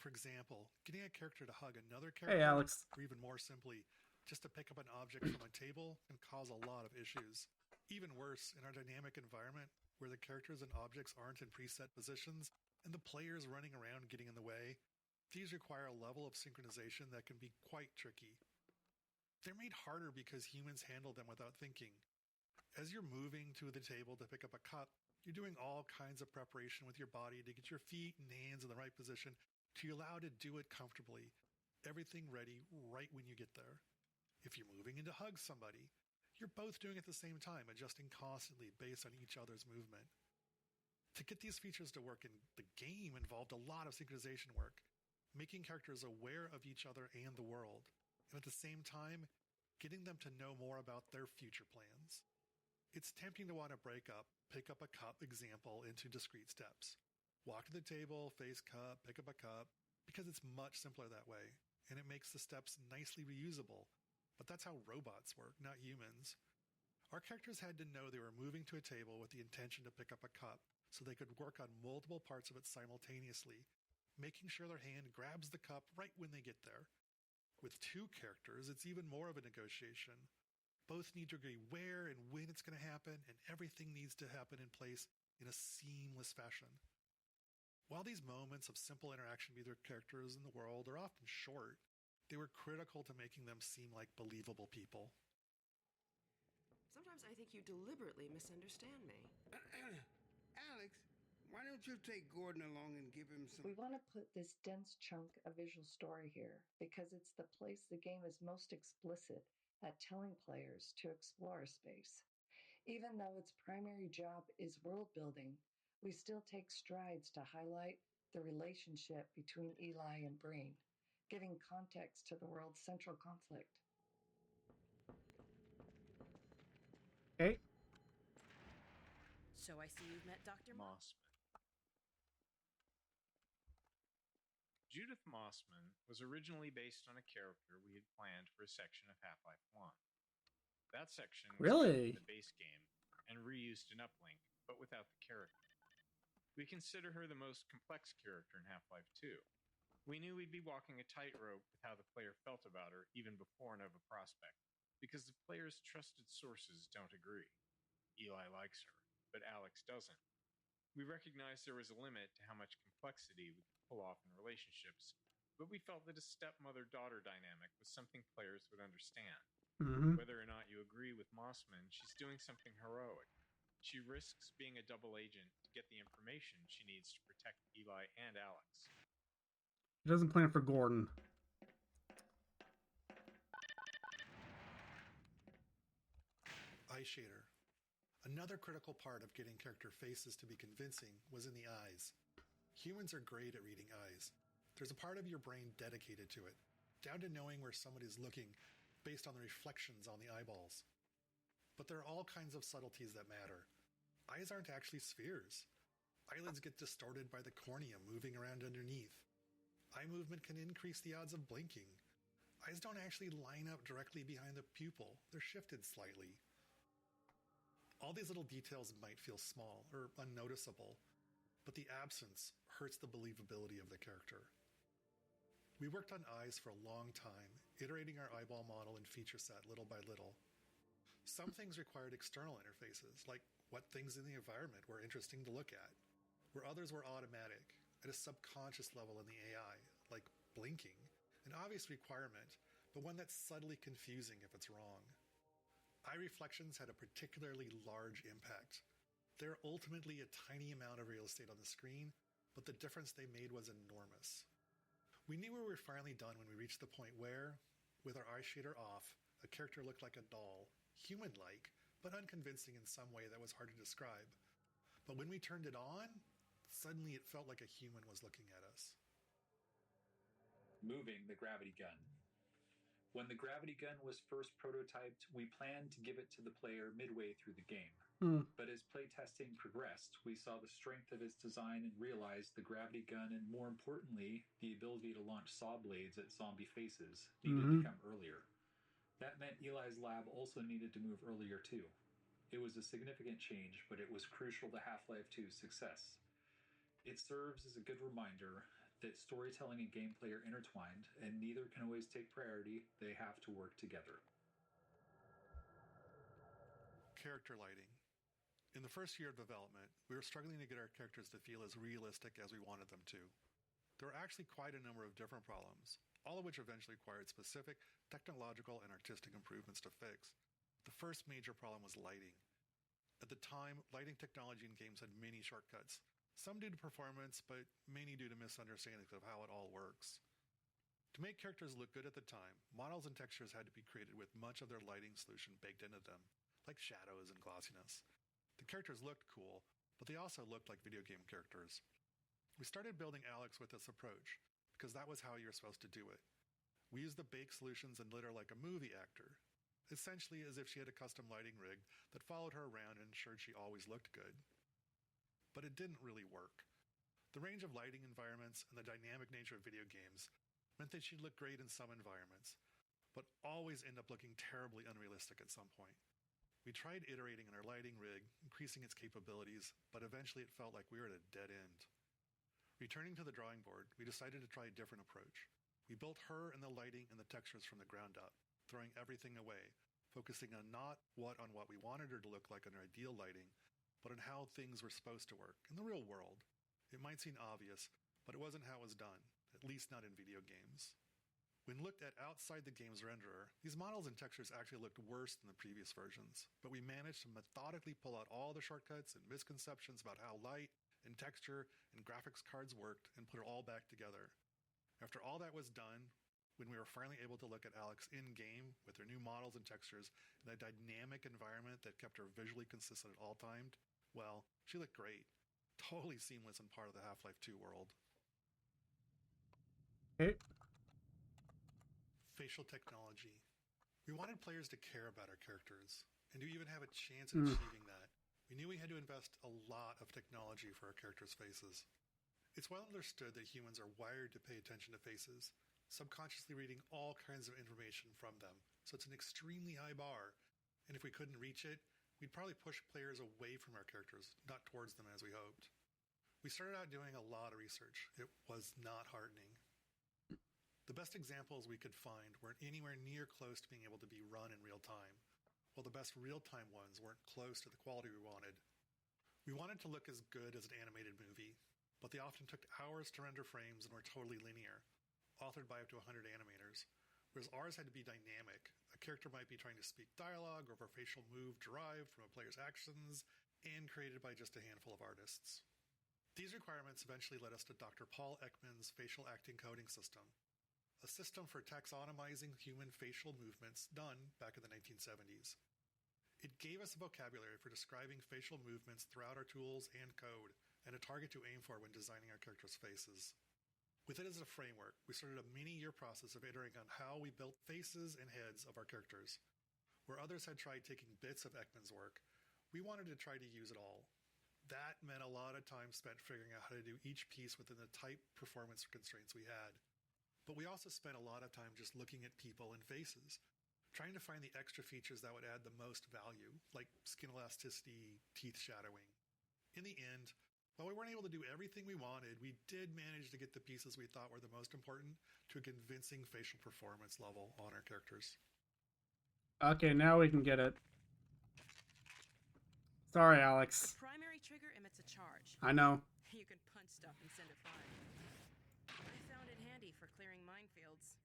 For example, getting a character to hug another character, hey, Alex. Or even more simply, just to pick up an object from a table can cause a lot of issues. Even worse, in our dynamic environment, where the characters and objects aren't in preset positions, and the players running around getting in the way, these require a level of synchronization that can be quite tricky. They're made harder because humans handle them without thinking. As you're moving to the table to pick up a cup, you're doing all kinds of preparation with your body to get your feet and hands in the right position to allow to do it comfortably. Everything ready right when you get there. If you're moving in to hug somebody, you're both doing it at the same time, adjusting constantly based on each other's movement. To get these features to work in the game involved a lot of synchronization work, making characters aware of each other and the world, and at the same time, getting them to know more about their future plans. It's tempting to want to break up, pick up a cup example into discrete steps. Walk to the table, face cup, pick up a cup, because it's much simpler that way, and it makes the steps nicely reusable. But that's how robots work, not humans. Our characters had to know they were moving to a table with the intention to pick up a cup, so they could work on multiple parts of it simultaneously, making sure their hand grabs the cup right when they get there. With two characters, it's even more of a negotiation. Both need to agree where and when it's going to happen, and everything needs to happen in place in a seamless fashion. While these moments of simple interaction with their characters in the world are often short, they were critical to making them seem like believable people. Sometimes I think you deliberately misunderstand me. Alex, why don't you take Gordon along and give him some... We want to put this dense chunk of visual story here because it's the place the game is most explicit at telling players to explore a space. Even though its primary job is world building, we still take strides to highlight the relationship between Eli and Breen, giving context to the world's central conflict. Okay. So I see you've met Dr. Mossman. Judith Mossman was originally based on a character we had planned for a section of Half-Life 1. That section was really in the base game and reused an uplink, but without the character. We consider her the most complex character in Half-Life 2. We knew we'd be walking a tightrope with how the player felt about her even before Nova Prospekt, because the player's trusted sources don't agree. Eli likes her, but Alex doesn't. We recognized there was a limit to how much complexity we could pull off in relationships, but we felt that a stepmother-daughter dynamic was something players would understand. Mm-hmm. Whether or not you agree with Mossman, she's doing something heroic. She risks being a double agent to get the information she needs to protect Eli and Alex. He doesn't plan for Gordon. Eye shader. Another critical part of getting character faces to be convincing was in the eyes. Humans are great at reading eyes. There's a part of your brain dedicated to it, down to knowing where somebody's looking based on the reflections on the eyeballs. But there are all kinds of subtleties that matter. Eyes aren't actually spheres. Eyelids get distorted by the cornea moving around underneath. Eye movement can increase the odds of blinking. Eyes don't actually line up directly behind the pupil. They're shifted slightly. All these little details might feel small or unnoticeable, but the absence hurts the believability of the character. We worked on eyes for a long time, iterating our eyeball model and feature set little by little. Some things required external interfaces, like what things in the environment were interesting to look at, where others were automatic, at a subconscious level in the AI, like blinking, an obvious requirement, but one that's subtly confusing if it's wrong. Eye reflections had a particularly large impact. They're ultimately a tiny amount of real estate on the screen, but the difference they made was enormous. We knew we were finally done when we reached the point where, with our eye shader off, a character looked like a doll, human-like, but unconvincing in some way that was hard to describe. But when we turned it on, suddenly it felt like a human was looking at us. Moving the gravity gun. When the gravity gun was first prototyped, we planned to give it to the player midway through the game. But as playtesting progressed, we saw the strength of its design and realized the gravity gun and, more importantly, the ability to launch saw blades at zombie faces needed to come earlier. That meant Eli's lab also needed to move earlier too. It was a significant change, but it was crucial to Half-Life 2's success. It serves as a good reminder that storytelling and gameplay are intertwined, and neither can always take priority. They have to work together. Character lighting. In the first year of development, we were struggling to get our characters to feel as realistic as we wanted them to. There were actually quite a number of different problems, all of which eventually required specific technological and artistic improvements to fix. The first major problem was lighting. At the time, lighting technology in games had many shortcuts, some due to performance, but many due to misunderstandings of how it all works. To make characters look good at the time, models and textures had to be created with much of their lighting solution baked into them, like shadows and glossiness. The characters looked cool, but they also looked like video game characters. We started building Alex with this approach, because that was how you were supposed to do it. We used the baked solutions and lit her like a movie actor, essentially as if she had a custom lighting rig that followed her around and ensured she always looked good. But it didn't really work. The range of lighting environments and the dynamic nature of video games meant that she'd look great in some environments, but always end up looking terribly unrealistic at some point. We tried iterating on our lighting rig, increasing its capabilities, but eventually it felt like we were at a dead end. Returning to the drawing board, we decided to try a different approach. We built her and the lighting and the textures from the ground up, throwing everything away, focusing on not what we wanted her to look like under ideal lighting, but on how things were supposed to work in the real world. It might seem obvious, but it wasn't how it was done, at least not in video games. When looked at outside the game's renderer, these models and textures actually looked worse than the previous versions, but we managed to methodically pull out all the shortcuts and misconceptions about how light and texture and graphics cards worked and put it all back together. After all that was done, when we were finally able to look at Alex in-game with her new models and textures in a dynamic environment that kept her visually consistent at all times, well, she looked great. Totally seamless and part of the Half-Life 2 world. Okay. Facial technology. We wanted players to care about our characters, and to even have a chance at achieving that, we knew we had to invest a lot of technology for our characters' faces. It's well understood that humans are wired to pay attention to faces, subconsciously reading all kinds of information from them, so it's an extremely high bar, and if we couldn't reach it, we'd probably push players away from our characters, not towards them as we hoped. We started out doing a lot of research. It was not heartening. The best examples we could find weren't anywhere near close to being able to be run in real time, while the best real-time ones weren't close to the quality we wanted. We wanted to look as good as an animated movie, but they often took hours to render frames and were totally linear, authored by up to 100 animators, whereas ours had to be dynamic. A character might be trying to speak dialogue or have a facial move derived from a player's actions and created by just a handful of artists. These requirements eventually led us to Dr. Paul Ekman's facial acting coding system, a system for taxonomizing human facial movements done back in the 1970s. It gave us a vocabulary for describing facial movements throughout our tools and code, and a target to aim for when designing our characters' faces. With it as a framework, we started a many-year process of iterating on how we built faces and heads of our characters. Where others had tried taking bits of Ekman's work, we wanted to try to use it all. That meant a lot of time spent figuring out how to do each piece within the tight performance constraints we had. But we also spent a lot of time just looking at people and faces, trying to find the extra features that would add the most value, like skin elasticity, teeth shadowing. In the end, While we weren't able to do everything we wanted, we did manage to get the pieces we thought were the most important to a convincing facial performance level on our characters. Okay, now we can get it. Sorry, Alex. The primary trigger emits a charge. I know. You can punch stuff and send it flying. I found it handy for clearing minefields.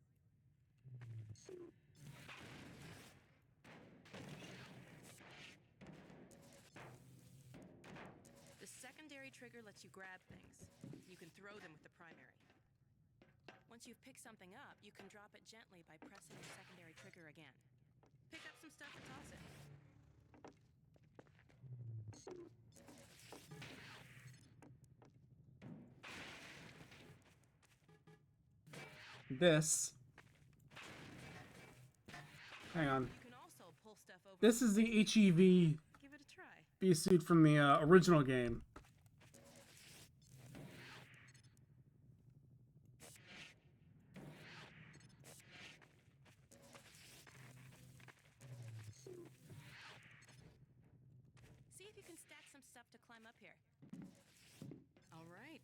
The secondary trigger lets you grab things. You can throw them with the primary. Once you've picked something up, you can drop it gently by pressing the secondary trigger again. Pick up some stuff and toss it. This. Hang on. You can also pull stuff over. This is the HEV Give it a try. bee suit from the original game. See if you can stack some stuff to climb up here. All right.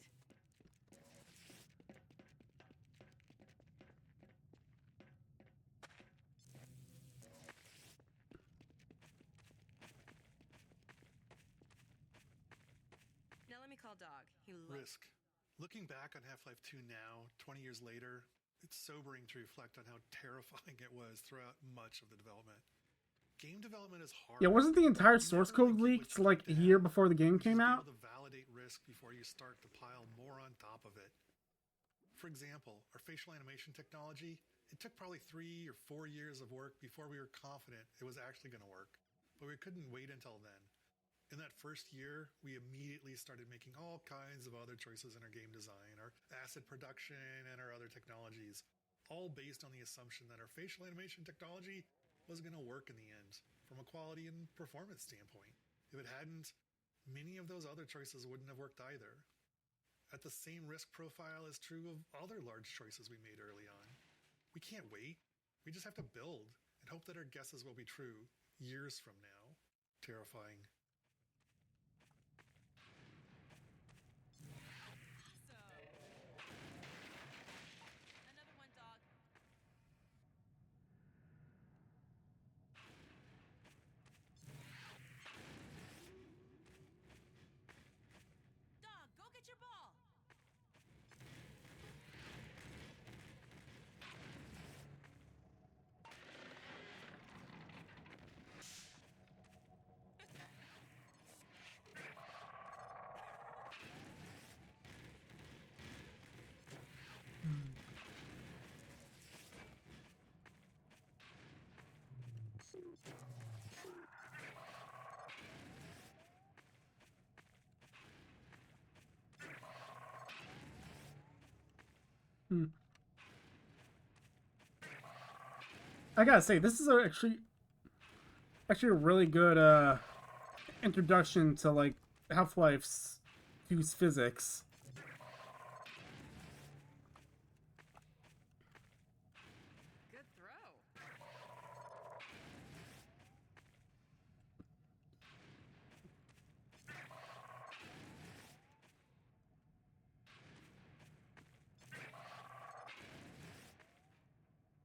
Now let me call Dog. He Risk. Looking back on Half-Life 2 now, 20 years later, it's sobering to reflect on how terrifying it was throughout much of the development. Game development is hard. Yeah, wasn't the entire source code leaked like a year before the game came out? To validate risk before you start to pile more on top of it. For example, our facial animation technology, it took probably 3 or 4 years of work before we were confident it was actually going to work. But we couldn't wait until then. In that first year, we immediately started making all kinds of other choices in our game design, our asset production, and our other technologies, all based on the assumption that our facial animation technology was going to work in the end, from a quality and performance standpoint. If it hadn't, many of those other choices wouldn't have worked either. At the same risk profile is true of other large choices we made early on. We can't wait. We just have to build and hope that our guesses will be true years from now. Terrifying. Another one, Dog. Dog, go get your ball. I gotta say, this is actually a really good introduction to like Half-Life's use physics. Good throw.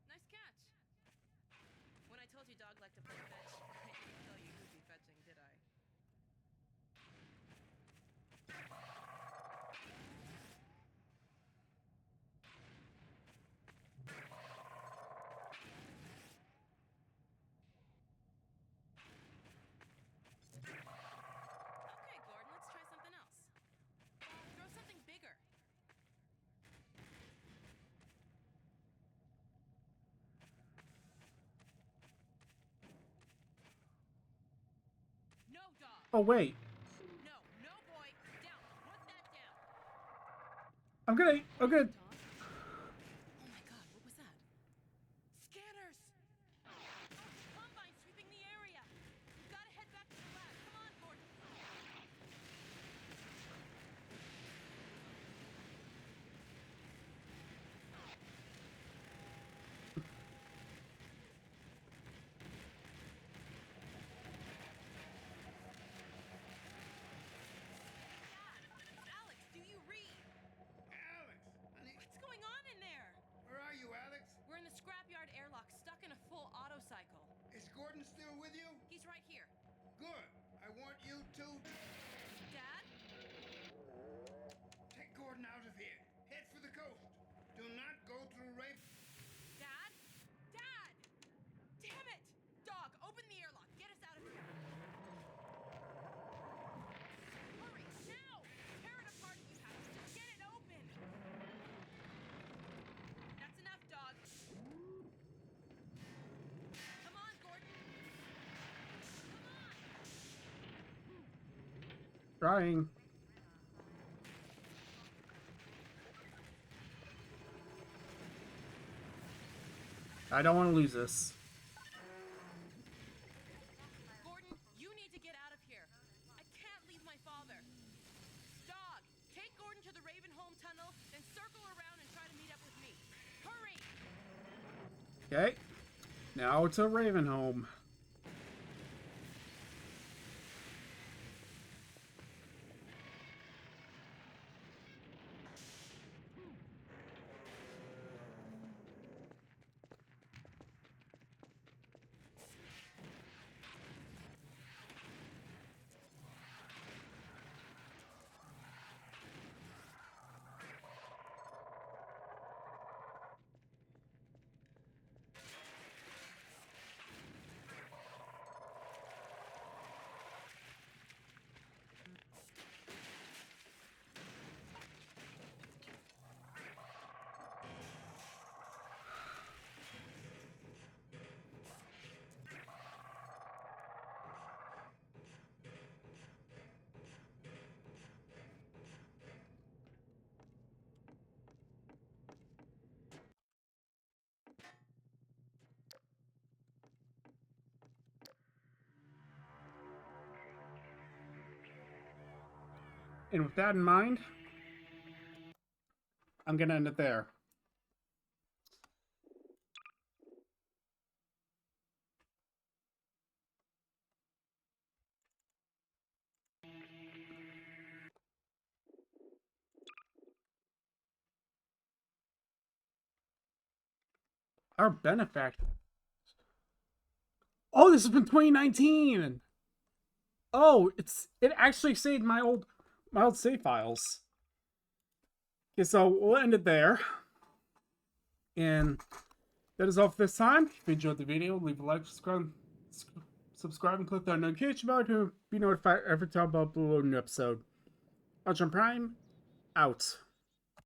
Nice catch. When I told you Dog liked to play fetch, I didn't tell you who'd be fetching, did I? Okay, Gordon, let's try something else. Throw something bigger. No, Dog. Oh wait, No, no, boy. Down. Put that down. I'm gonna. Oh my God, what was that? Scanners! Combine sweeping the area. We've got to head back to the lab. Come on, Gordon. Trying. I don't want to lose this. Gordon, you need to get out of here. I can't leave my father. Dog, take Gordon to the Ravenholm tunnel, then circle around and try to meet up with me. Hurry! Okay. Now to Ravenholm. And with that in mind, I'm going to end it there. Our benefactor. Oh, this has been 2019. Oh, it actually saved my old save files. Okay, so we'll end it there. And that is all for this time. If you enjoyed the video, leave a like, subscribe, and click that notification bell to be notified every time I upload a new episode. Ultron Prime, out.